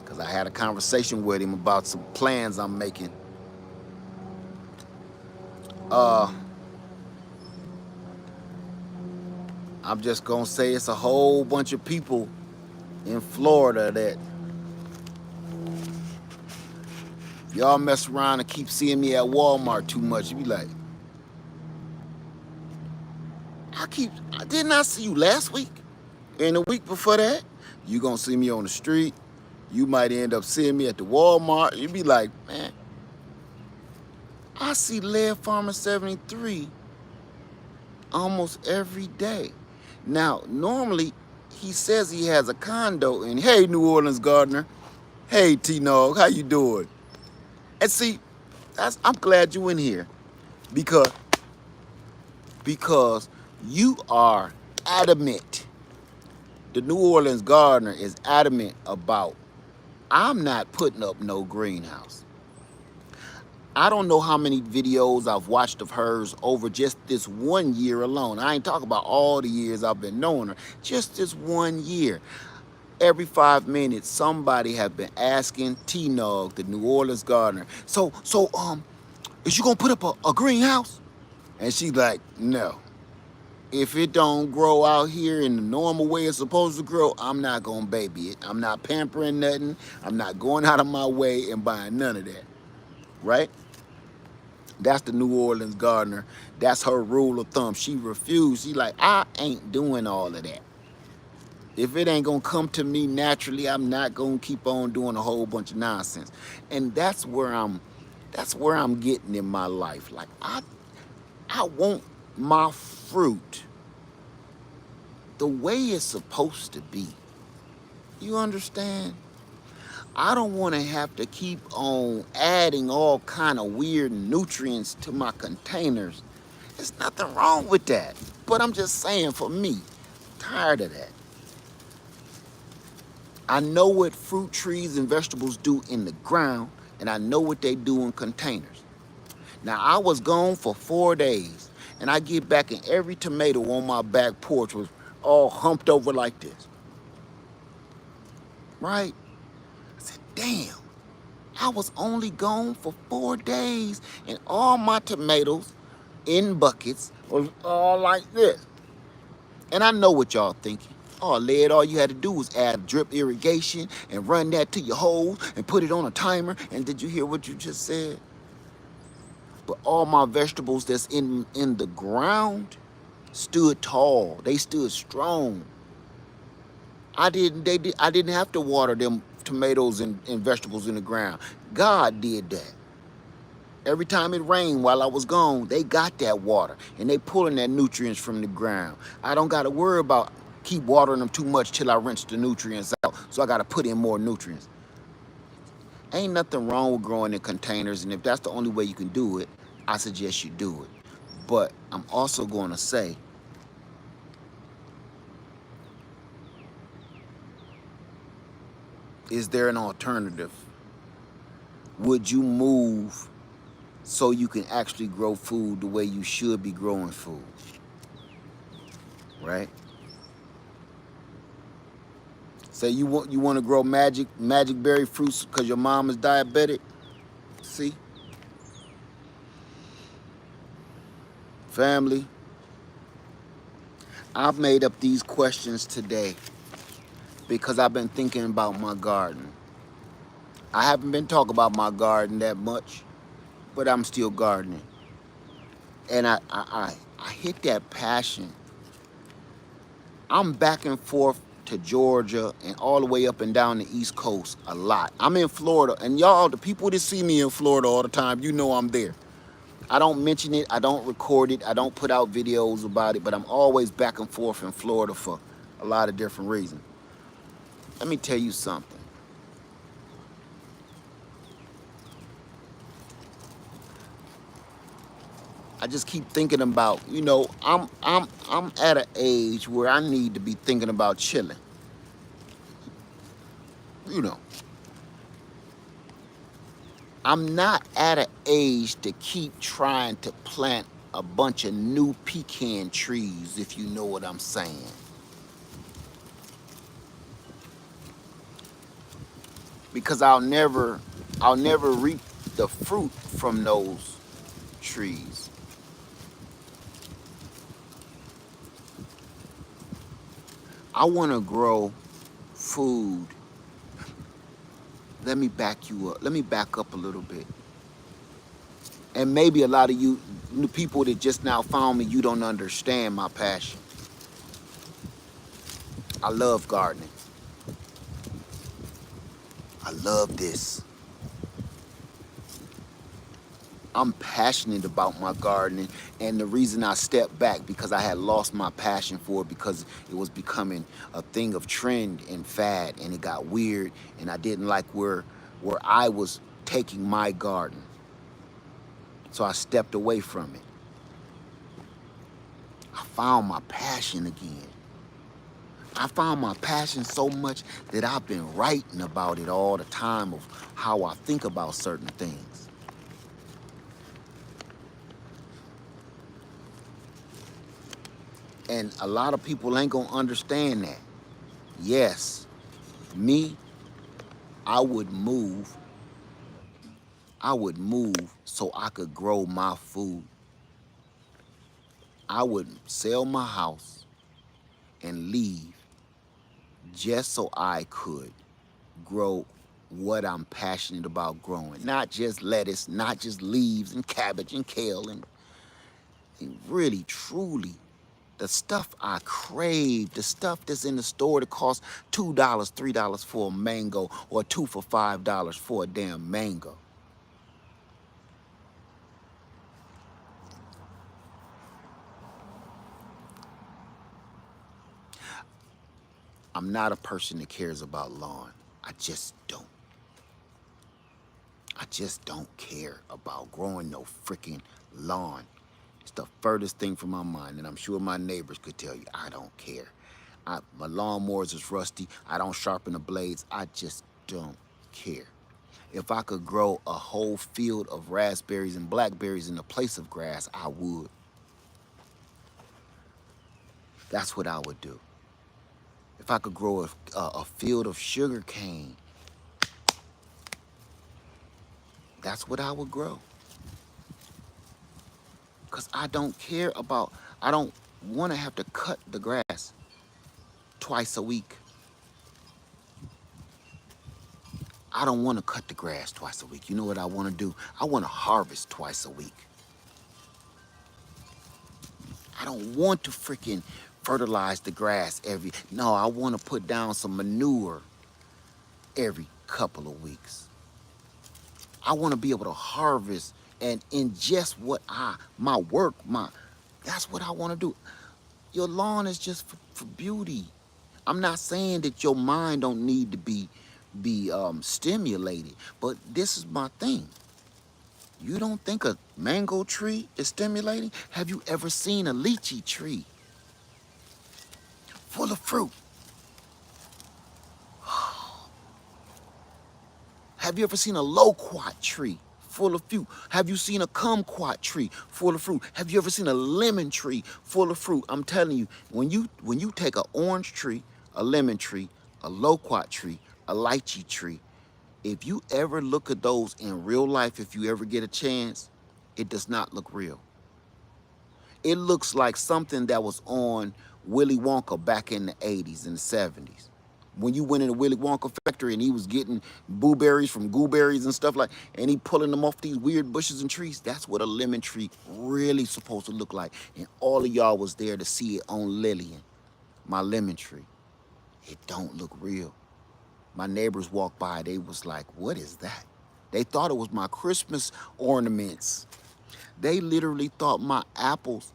Because I had a conversation with him about some plans I'm making. I'm just going to say it's a whole bunch of people in Florida that y'all mess around and keep seeing me at Walmart too much. You be like, I did not see you last week and the week before that. You gonna see me on the street. You might end up seeing me at the Walmart. You be like, man, I see Lead Farmer 73 almost every day. Now, normally he says he has a condo in, hey, New Orleans gardener. Hey, T-Nog, how you doing? And see, I'm glad you in here because you are adamant. The New Orleans gardener is adamant about, I'm not putting up no greenhouse. I don't know how many videos I've watched of hers over just this 1 year alone. I ain't talking about all the years I've been knowing her, just this 1 year. Every 5 minutes, somebody have been asking T-Nog, the New Orleans gardener, so is you gonna put up a greenhouse? And she's like, no. If it don't grow out here in the normal way it's supposed to grow, I'm not gonna baby it. I'm not pampering nothing. I'm not going out of my way and buying none of that, right? That's the New Orleans gardener. That's her rule of thumb. She refused. She like, I ain't doing all of that. If it ain't gonna come to me naturally, I'm not gonna keep on doing a whole bunch of nonsense. And that's where I'm getting in my life. Like I want my fruit the way it's supposed to be. You understand? I don't want to have to keep on adding all kind of weird nutrients to my containers. There's nothing wrong with that. But I'm just saying, for me, I'm tired of that. I know what fruit trees and vegetables do in the ground, and I know what they do in containers. Now, I was gone for 4 days, and I get back and every tomato on my back porch was all humped over like this. Right? I said, damn, I was only gone for 4 days, and all my tomatoes in buckets was all like this. And I know what y'all thinking. Oh, Led, all you had to do was add drip irrigation and run that to your hose and put it on a timer. And did you hear what you just said? But all my vegetables that's in the ground stood tall. They stood strong. I didn't have to water them tomatoes and vegetables in the ground. God did that. Every time it rained while I was gone, they got that water and they pulling that nutrients from the ground. I don't got to worry about keep watering them too much till I rinse the nutrients out. So I got to put in more nutrients. Ain't nothing wrong with growing in containers, and if that's the only way you can do it, I suggest you do it. But I'm also going to say, is there an alternative? Would you move so you can actually grow food the way you should be growing food? Right? Say you want to grow magic berry fruits because your mom is diabetic. See? Family, I've made up these questions today because I've been thinking about my garden. I haven't been talking about my garden that much, but I'm still gardening. And I hit that passion. I'm back and forth to Georgia and all the way up and down the East Coast a lot. I'm in Florida, and y'all, the people that see me in Florida all the time, you know I'm there. I don't mention it, I don't record it, I don't put out videos about it, but I'm always back and forth in Florida for a lot of different reasons. Let me tell you something. I just keep thinking about, I'm at an age where I need to be thinking about chilling. You know, I'm not at an age to keep trying to plant a bunch of new pecan trees, if you know what I'm saying. Because I'll never reap the fruit from those trees. I want to grow food. Let me back you up. Let me back up a little bit. And maybe a lot of you, the people that just now found me, you don't understand my passion. I love gardening. I love this. I'm passionate about my gardening, and the reason I stepped back because I had lost my passion for it because it was becoming a thing of trend and fad, and it got weird, and I didn't like where I was taking my garden. So I stepped away from it. I found my passion again. I found my passion so much that I've been writing about it all the time of how I think about certain things. And a lot of people ain't gonna understand that. Yes, me, I would move. I would move so I could grow my food. I would sell my house and leave just so I could grow what I'm passionate about growing. Not just lettuce, not just leaves and cabbage and kale and really, truly, the stuff I crave, the stuff that's in the store that costs $2, $3 for a mango, or 2 for $5 for a damn mango. I'm not a person that cares about lawn. I just don't. I just don't care about growing no freaking lawn. It's the furthest thing from my mind, and I'm sure my neighbors could tell you I don't care. My lawnmowers is rusty. I don't sharpen the blades. I just don't care. If I could grow a whole field of raspberries and blackberries in the place of grass, I would. That's what I would do. If I could grow a field of sugar cane, that's what I would grow. Because I don't care about, I don't want to have to cut the grass twice a week. I don't want to cut the grass twice a week. You know what I want to do? I want to harvest twice a week. I don't want to freaking fertilize the grass no, I want to put down some manure every couple of weeks. I want to be able to harvest and ingest my work, that's what I want to do. Your lawn is just for beauty. I'm not saying that your mind don't need to be stimulated, but this is my thing. You don't think a mango tree is stimulating? Have you ever seen a lychee tree full of fruit? Have you ever seen a loquat tree full of fruit? Have you seen a kumquat tree full of fruit? Have you ever seen a lemon tree full of fruit? I'm telling you, when you take an orange tree, a lemon tree, a loquat tree, a lychee tree, if you ever look at those in real life, if you ever get a chance, it does not look real. It looks like something that was on Willy Wonka back in the 80s and the 70s. When you went in the Willy Wonka factory and he was getting blueberries from gooberries and stuff and he pulling them off these weird bushes and trees, that's what a lemon tree really supposed to look like. And all of y'all was there to see it on Lillian, my lemon tree. It don't look real. My neighbors walked by, they was like, what is that? They thought it was my Christmas ornaments. They literally thought my apples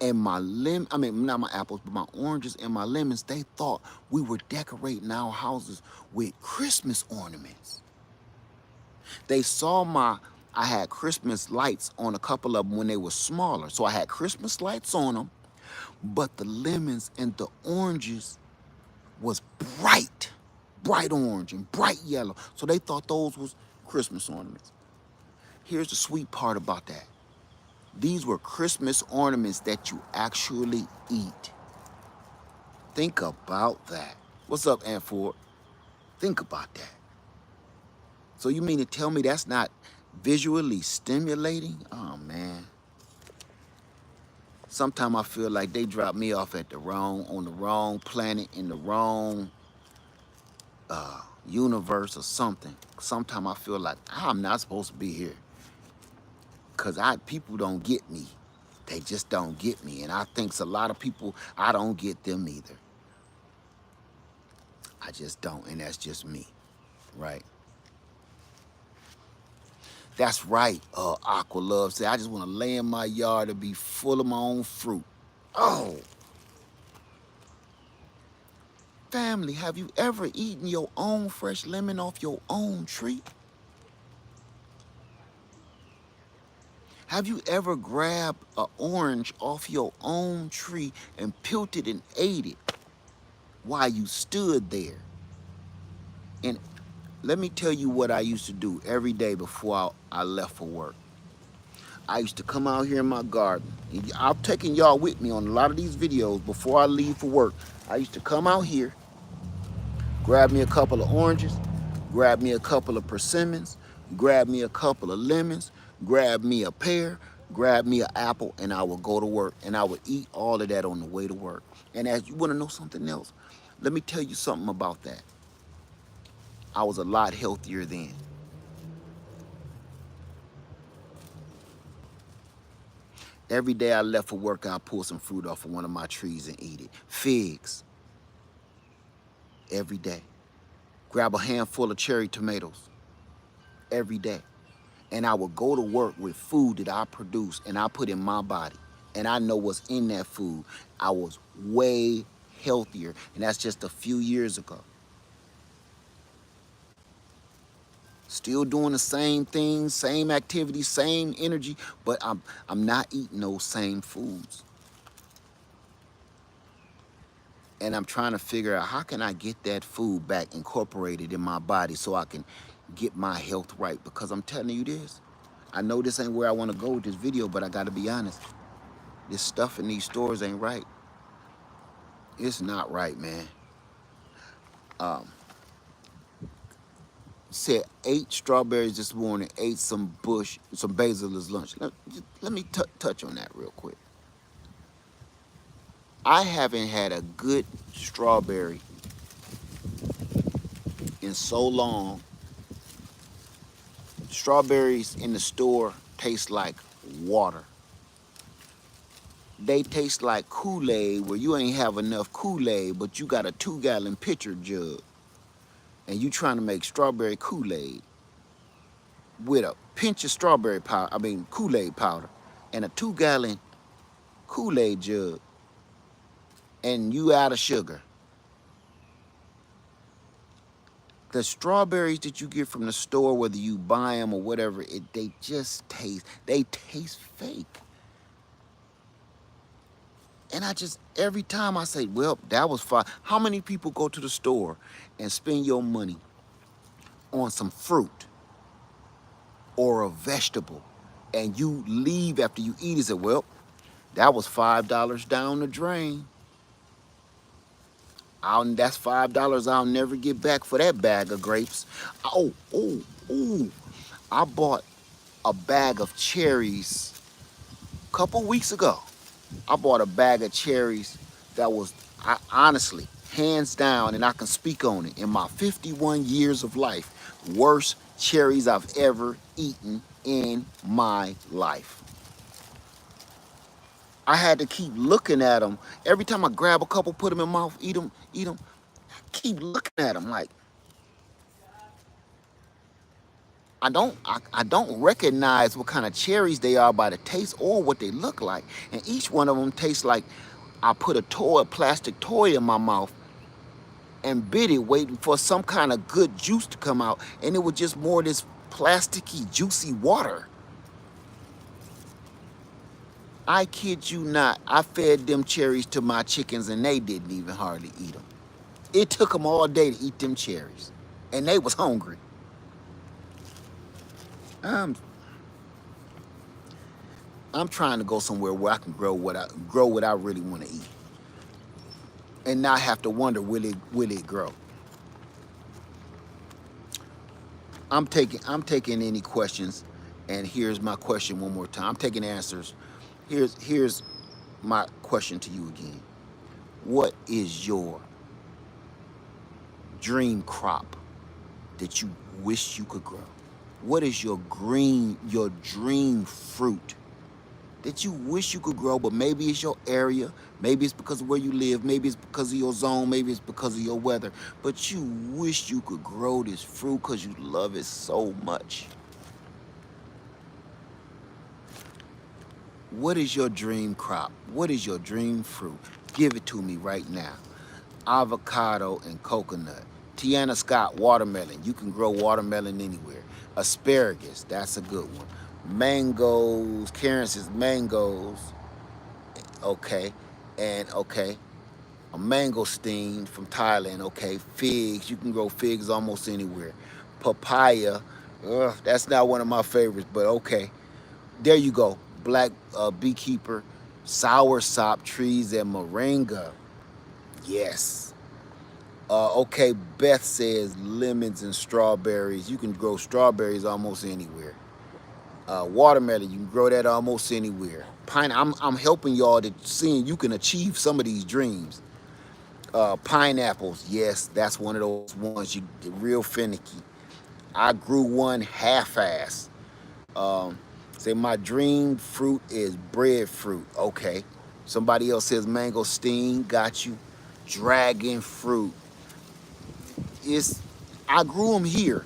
and not my apples, but my oranges and my lemons, they thought we were decorating our houses with Christmas ornaments. They saw I had Christmas lights on a couple of them when they were smaller. So I had Christmas lights on them, but the lemons and the oranges was bright orange and bright yellow. So they thought those was Christmas ornaments. Here's the sweet part about that. These were Christmas ornaments that you actually eat. Think about that. What's up, Aunt Ford? Think about that. So you mean to tell me that's not visually stimulating? Oh, man. Sometimes I feel like they dropped me off on the wrong planet, in the wrong universe or something. Sometimes I feel like I'm not supposed to be here because people don't get me. They just don't get me. And I think a lot of people, I don't get them either. I just don't, and that's just me, right? That's right, Aqua Love said, I just want to lay in my yard and be full of my own fruit. Oh, family, have you ever eaten your own fresh lemon off your own tree? Have you ever grabbed an orange off your own tree and peeled it and ate it while you stood there? And let me tell you what I used to do every day before I left for work. I used to come out here in my garden. I'm taking y'all with me on a lot of these videos before I leave for work. I used to come out here, grab me a couple of oranges, grab me a couple of persimmons, grab me a couple of lemons, grab me a pear, grab me an apple, and I would go to work. And I would eat all of that on the way to work. And as you want to know something else, let me tell you something about that. I was a lot healthier then. Every day I left for work, I'd pull some fruit off of one of my trees and eat it. Figs, every day. Grab a handful of cherry tomatoes, every day. And I would go to work with food that I produce and I put in my body. And I know what's in that food. I was way healthier, and that's just a few years ago. Still doing the same things, same activities, same energy, but I'm not eating those same foods. And I'm trying to figure out how can I get that food back incorporated in my body so I can get my health right. Because I'm telling you this, I know this ain't where I want to go with this video, but I got to be honest. This stuff in these stores ain't right. It's not right, man. Said 8 strawberries this morning, ate some basil as lunch. Let me touch on that real quick. I haven't had a good strawberry in so long. Strawberries in the store taste like water. They taste like Kool-Aid where you ain't have enough Kool-Aid, but you got a 2-gallon pitcher jug. And you trying to make strawberry Kool-Aid with a pinch of Kool-Aid powder and a 2-gallon Kool-Aid jug, and you out of sugar. The strawberries that you get from the store, whether you buy them or whatever, they taste fake. And every time I say, well, that was fine. How many people go to the store and spend your money on some fruit or a vegetable, and you leave after you eat and say, well, that was $5 down the drain. That's $5 I'll never get back for that bag of grapes. Oh, I bought a bag of cherries a couple weeks ago. I bought a bag of cherries that was, honestly, hands down, and I can speak on it, in my 51 years of life, worst cherries I've ever eaten in my life. I had to keep looking at them. Every time I grab a couple, put them in my mouth, eat them, keep looking at them like, I don't recognize what kind of cherries they are by the taste or what they look like. And each one of them tastes like I put a plastic toy in my mouth and bit it waiting for some kind of good juice to come out. And it was just more of this plasticky, juicy water. I kid you not, I fed them cherries to my chickens and they didn't even hardly eat them. It took them all day to eat them cherries. And they was hungry. I'm trying to go somewhere where I can grow what I really want to eat, and not have to wonder will it grow. I'm taking any questions, and here's my question one more time. I'm taking answers. Here's my question to you again. What is your dream crop that you wish you could grow? What is your dream fruit that you wish you could grow, but maybe it's your area, maybe it's because of where you live, maybe it's because of your zone, maybe it's because of your weather, but you wish you could grow this fruit because you love it so much. What is your dream crop? What is your dream fruit? Give it to me right now. Avocado and coconut. Tiana Scott, watermelon. You can grow watermelon anywhere. Asparagus, that's a good one. Mangoes, Karen says mangoes. Okay. And okay. A mangosteen from Thailand. Okay. Figs, you can grow figs almost anywhere. Papaya, that's not one of my favorites, but okay. There you go. Black beekeeper, soursop trees, and moringa. Yes. Okay, Beth says lemons and strawberries. You can grow strawberries almost anywhere. Watermelon, you can grow that almost anywhere. I'm helping y'all to seeing you can achieve some of these dreams. Pineapples, yes, that's one of those ones you get real finicky. I grew one half-ass. Say my dream fruit is breadfruit. Okay. Somebody else says mangosteen. Got you. Dragon fruit. I grew them here,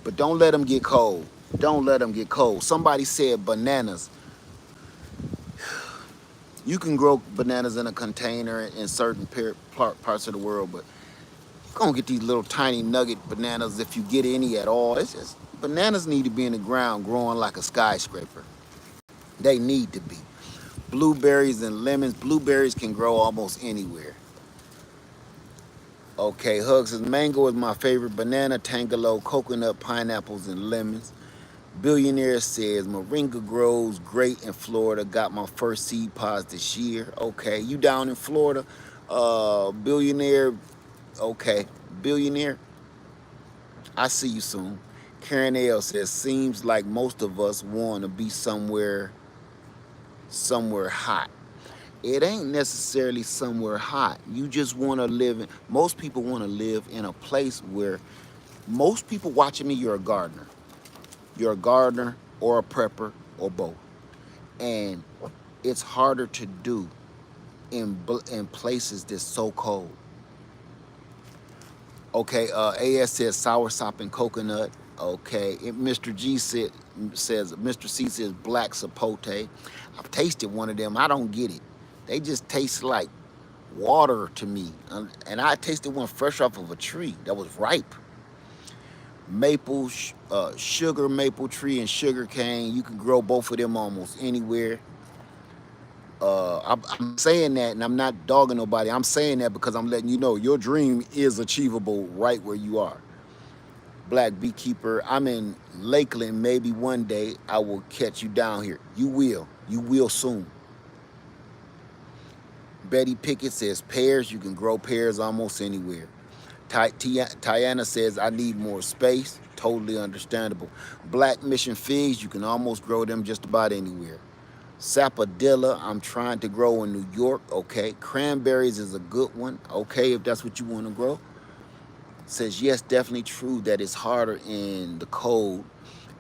but don't let them get cold. Don't let them get cold. Somebody said bananas. You can grow bananas in a container in certain parts of the world, but you're gonna get these little tiny nugget bananas if you get any at all. It's just bananas need to be in the ground growing like a skyscraper. They need to be. Blueberries and lemons. Blueberries can grow almost anywhere. Okay, Hugs says mango is my favorite. Banana, tangelo, coconut, pineapples, and lemons. Billionaire says moringa grows great in Florida. Got my first seed pods this year. Okay, you down in Florida? Billionaire. Okay, billionaire. I see you soon. Karen L says seems like most of us want to be somewhere hot. It ain't necessarily somewhere hot. You just want to live in, most people want to live in a place where most people watching me, you're a gardener. You're a gardener or a prepper or both. And it's harder to do in places that's so cold. Okay, AS says soursop and coconut. Okay, Mr. G says, Mr. C says black sapote. I've tasted one of them. I don't get it. They just taste like water to me. And I tasted one fresh off of a tree that was ripe. Maple, sugar maple tree and sugar cane. You can grow both of them almost anywhere. I'm saying that, and I'm not dogging nobody. I'm saying that because I'm letting you know your dream is achievable right where you are. Black beekeeper, I'm in Lakeland. Maybe one day I will catch you down here. You will. You will soon. Betty Pickett says pears. You can grow pears almost anywhere. Tiana says I need more space. Totally understandable. Black Mission figs. You can almost grow them just about anywhere. Sapodilla, I'm trying to grow in New York. Okay. Cranberries is a good one. Okay, if that's what you want to grow. Says yes, definitely true that it's harder in the cold.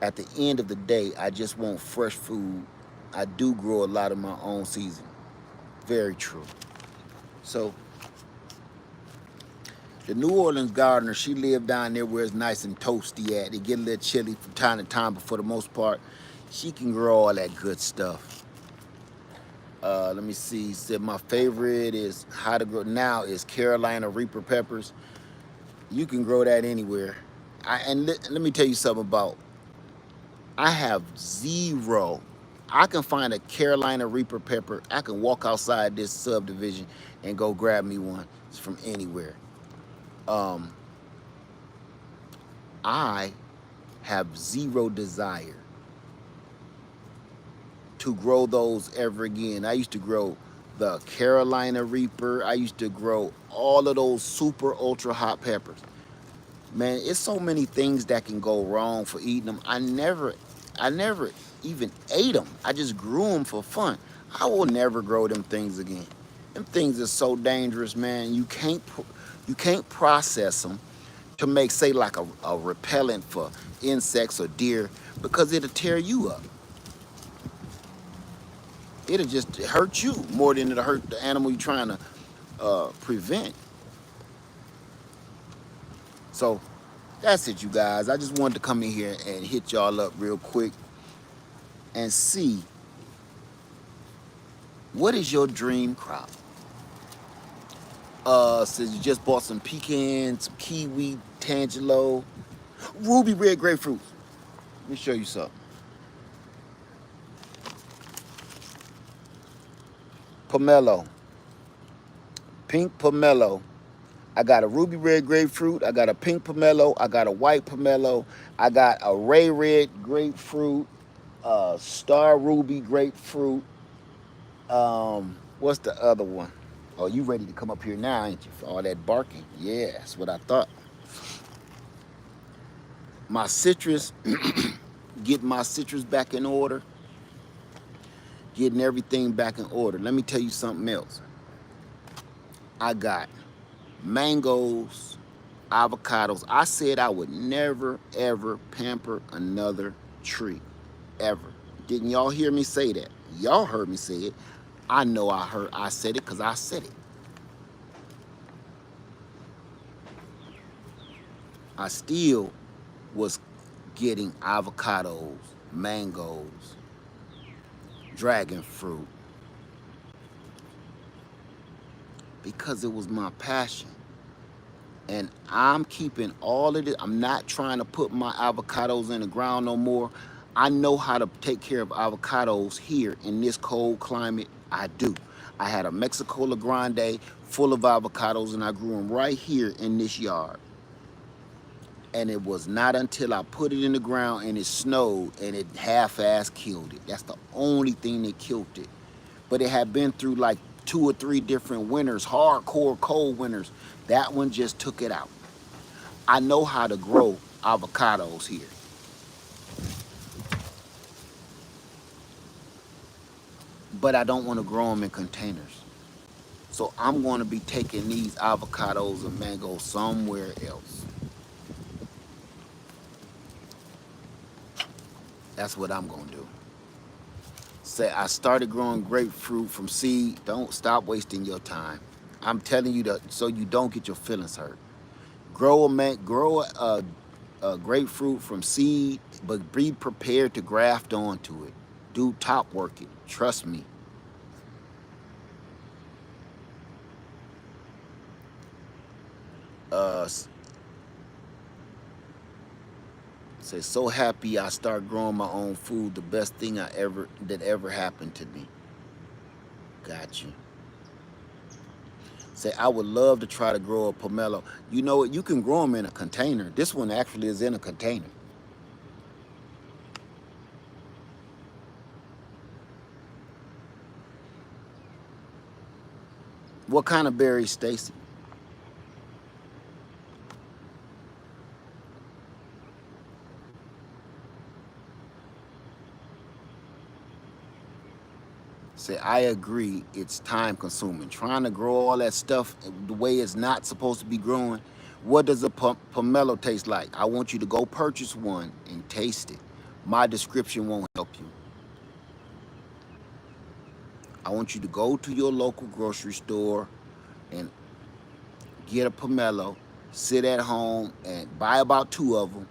At the end of the day, I just want fresh food. I do grow a lot of my own season. Very true. So the New Orleans gardener, she lived down there where it's nice and toasty at. It get a little chilly from time to time, but for the most part, she can grow all that good stuff. Let me see. Said my favorite is how to grow now is Carolina Reaper peppers. You can grow that anywhere. Let me tell you something about, I have zero. I can find a Carolina Reaper pepper. I can walk outside this subdivision and go grab me one. It's from anywhere. I have zero desire to grow those ever again. I used to grow the Carolina Reaper. I used to grow all of those super ultra hot peppers. Man, it's so many things that can go wrong for eating them. I never even ate them. I just grew them for fun. I will never grow them things again. Them things are so dangerous, man. You can't You can't process them to make, say, like a repellent for insects or deer, because it'll tear you up. It'll just hurt you more than it'll hurt the animal you're trying to prevent. So that's it, you guys. I just wanted to come in here and hit y'all up real quick and see, what is your dream crop? Says you just bought some pecans, some kiwi, tangelo, ruby red grapefruit. Let me show you something. Pomelo, pink pomelo. I got a ruby red grapefruit. I got a pink pomelo. I got a white pomelo. I got a ray red grapefruit, star ruby grapefruit. What's the other one? Oh, you ready to come up here now, ain't you? For all that barking. Yeah, that's what I thought. My citrus, getting my citrus back in order. Getting everything back in order. Let me tell you something else. I got mangoes, avocados. I said I would never, ever pamper another tree, ever. Didn't y'all hear me say that? Y'all heard me say it. I know I said it because I said it. I still was getting avocados, mangoes, dragon fruit, because it was my passion. And I'm keeping all of it. I'm not trying to put my avocados in the ground no more. I know how to take care of avocados here in this cold climate. I do. I had a Mexicola Grande full of avocados, and I grew them right here in this yard. And it was not until I put it in the ground and it snowed and it half-ass killed it. That's the only thing that killed it. But it had been through like 2 or 3 different winters, hardcore cold winters. That one just took it out. I know how to grow avocados here. But I don't want to grow them in containers. So I'm going to be taking these avocados and mangoes somewhere else. That's what I'm going to do. Say I started growing grapefruit from seed. Don't stop wasting your time. I'm telling you that so you don't get your feelings hurt. Grow a grapefruit from seed, but be prepared to graft onto it. Do top work it. Trust me. Say so happy I start growing my own food. The best thing that ever happened to me. Got you. Say I would love to try to grow a pomelo. You know what? You can grow them in a container. This one actually is in a container. What kind of berries, Stacy? Say, I agree, it's time consuming. Trying to grow all that stuff the way it's not supposed to be growing. What does a pomelo taste like? I want you to go purchase one and taste it. My description won't help you. I want you to go to your local grocery store and get a pomelo, sit at home and buy about 2 of them,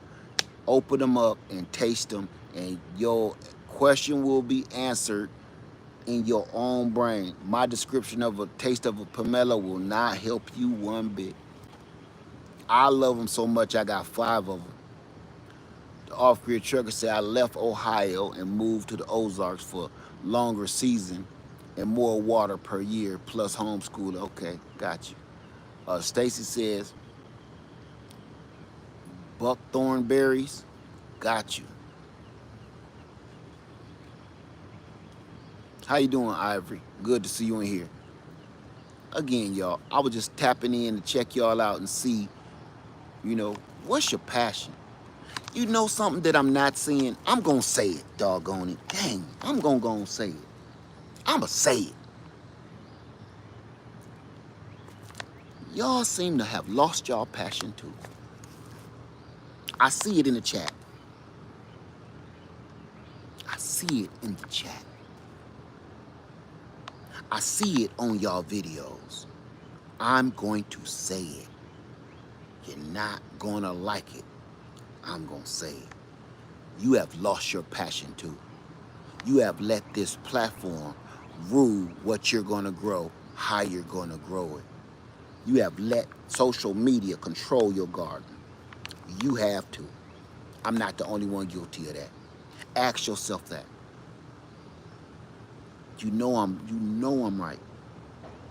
open them up and taste them, and your question will be answered in your own brain. My description of a taste of a pomelo will not help you one bit. I love them so much I got 5 of them. The off-grid trucker said I left Ohio and moved to the Ozarks for longer season and more water per year plus homeschool. Okay, got you. Stacy says buckthorn berries. Got you. How you doing, Ivory? Good to see you in here. Again, y'all, I was just tapping in to check y'all out and see, what's your passion? You know something that I'm not saying? I'm going to say it, doggone it. Dang, I'm going to go and say it. I'm going to say it. Y'all seem to have lost y'all passion too. I see it in the chat. I see it in the chat. I see it on y'all videos. I'm going to say it. You're not gonna like it. I'm gonna say it. You have lost your passion too. You have let this platform rule what you're gonna grow, how you're gonna grow it. You have let social media control your garden. You have to. I'm not the only one guilty of that. Ask yourself that. You know I'm right.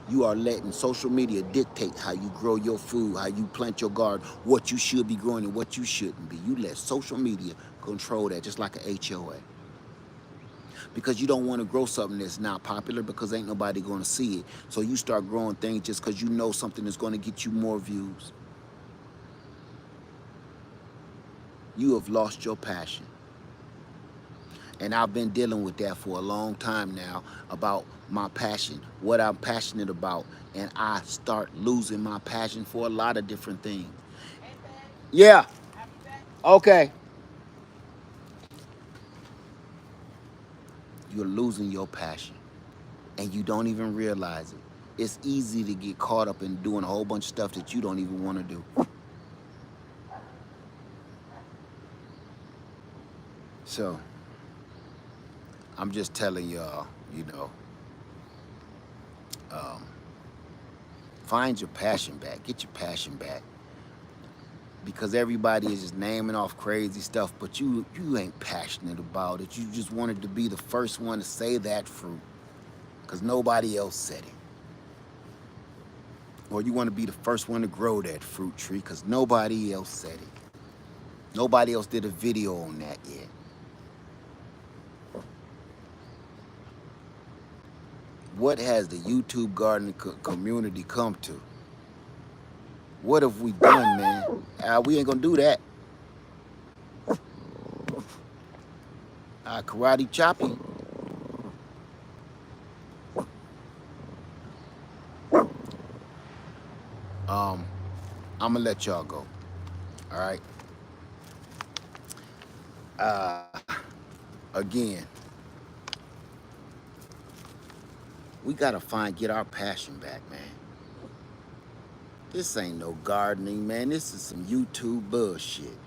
You are letting social media dictate how you grow your food, how you plant your garden, what you should be growing and what you shouldn't be. You let social media control that, just like an HOA. Because you don't want to grow something that's not popular because ain't nobody going to see it. So you start growing things just because you know something is going to get you more views. You have lost your passion. And I've been dealing with that for a long time now, about my passion, what I'm passionate about. And I start losing my passion for a lot of different things. Yeah. Okay. You're losing your passion and you don't even realize it. It's easy to get caught up in doing a whole bunch of stuff that you don't even want to do. So I'm just telling y'all, um, find your passion back. Get your passion back. Because everybody is just naming off crazy stuff, but you ain't passionate about it. You just wanted to be the first one to say that fruit because nobody else said it. Or you want to be the first one to grow that fruit tree because nobody else said it. Nobody else did a video on that yet. What has the YouTube gardening community come to? What have we done, man? We ain't gonna do that. Karate choppy. I'm gonna let y'all go. All right. Again, we gotta get our passion back, man. This ain't no gardening, man. This is some YouTube bullshit.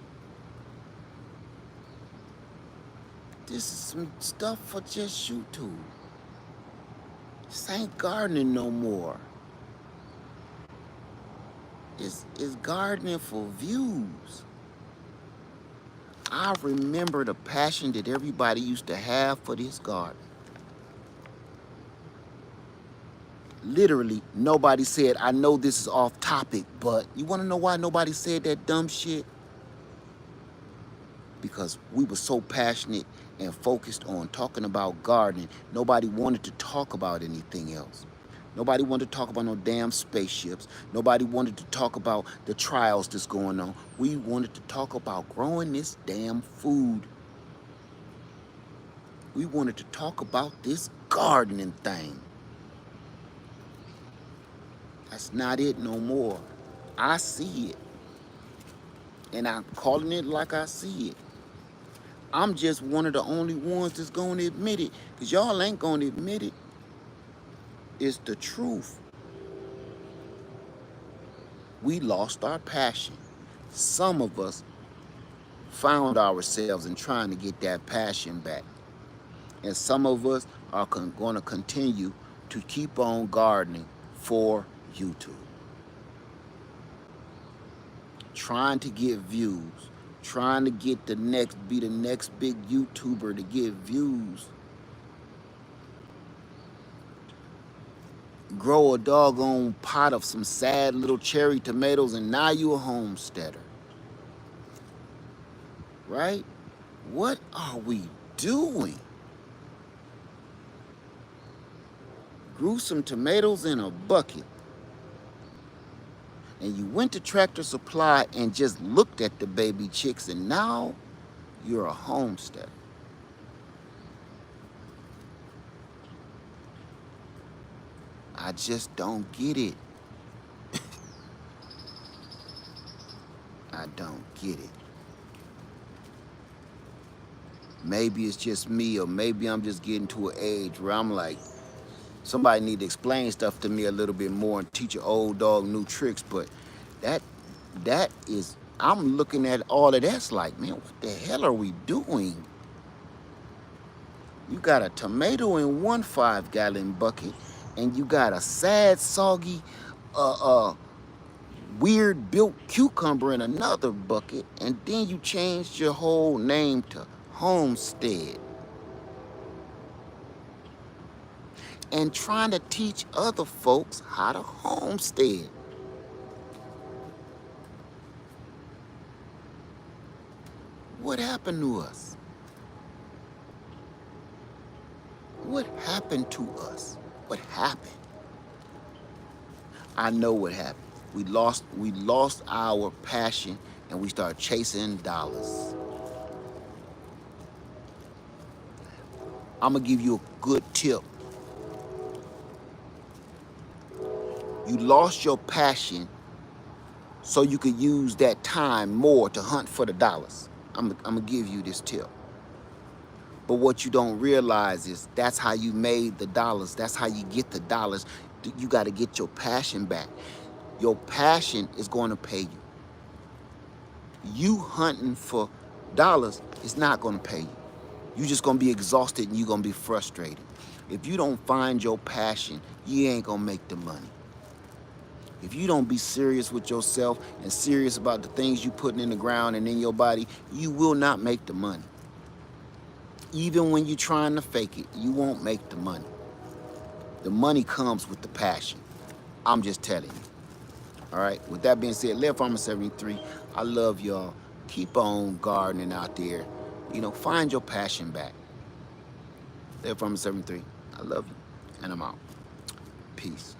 This is some stuff for just YouTube. This ain't gardening no more. It's gardening for views. I remember the passion that everybody used to have for this garden. Literally, nobody said, I know this is off topic, but you want to know why nobody said that dumb shit? Because we were so passionate and focused on talking about gardening, nobody wanted to talk about anything else. Nobody wanted to talk about no damn spaceships. Nobody wanted to talk about the trials that's going on. We wanted to talk about growing this damn food. We wanted to talk about this gardening thing. That's not it no more. I see it. And I'm calling it like I see it. I'm just one of the only ones that's gonna admit it. Because y'all ain't gonna admit it. It's the truth. We lost our passion. Some of us found ourselves in trying to get that passion back. And some of us are going to continue to keep on gardening for YouTube. Trying to get views. Trying to be the next big YouTuber to get views. Grow a doggone pot of some sad little cherry tomatoes and now you a homesteader. Right? What are we doing? Grew some tomatoes in a bucket. And you went to Tractor Supply and just looked at the baby chicks and now you're a homesteader. I just don't get it. don't get it. Maybe it's just me, or maybe I'm just getting to an age where I'm like, somebody need to explain stuff to me a little bit more and teach an old dog new tricks. But that is, I'm looking at all of that's like, man, what the hell are we doing? You got a tomato in one 5-gallon bucket, and you got a sad, soggy, weird built cucumber in another bucket, and then you changed your whole name to Homestead. And trying to teach other folks how to homestead. What happened to us? What happened to us? What happened? I know what happened. We lost our passion, and we started chasing dollars. I'm gonna give you a good tip. You lost your passion so you could use that time more to hunt for the dollars. I'm gonna give you this tip. But what you don't realize is that's how you made the dollars. That's how you get the dollars. You got to get your passion back. Your passion is going to pay you. You hunting for dollars is not going to pay you. You're just going to be exhausted and you're going to be frustrated. If you don't find your passion, you ain't going to make the money. If you don't be serious with yourself and serious about the things you putting in the ground and in your body, you will not make the money. Even when you're trying to fake it, you won't make the money. The money comes with the passion. I'm just telling you. All right. With that being said, Left Farmer 73, I love y'all. Keep on gardening out there. You know, find your passion back. Left Farmer 73, I love you. And I'm out. Peace.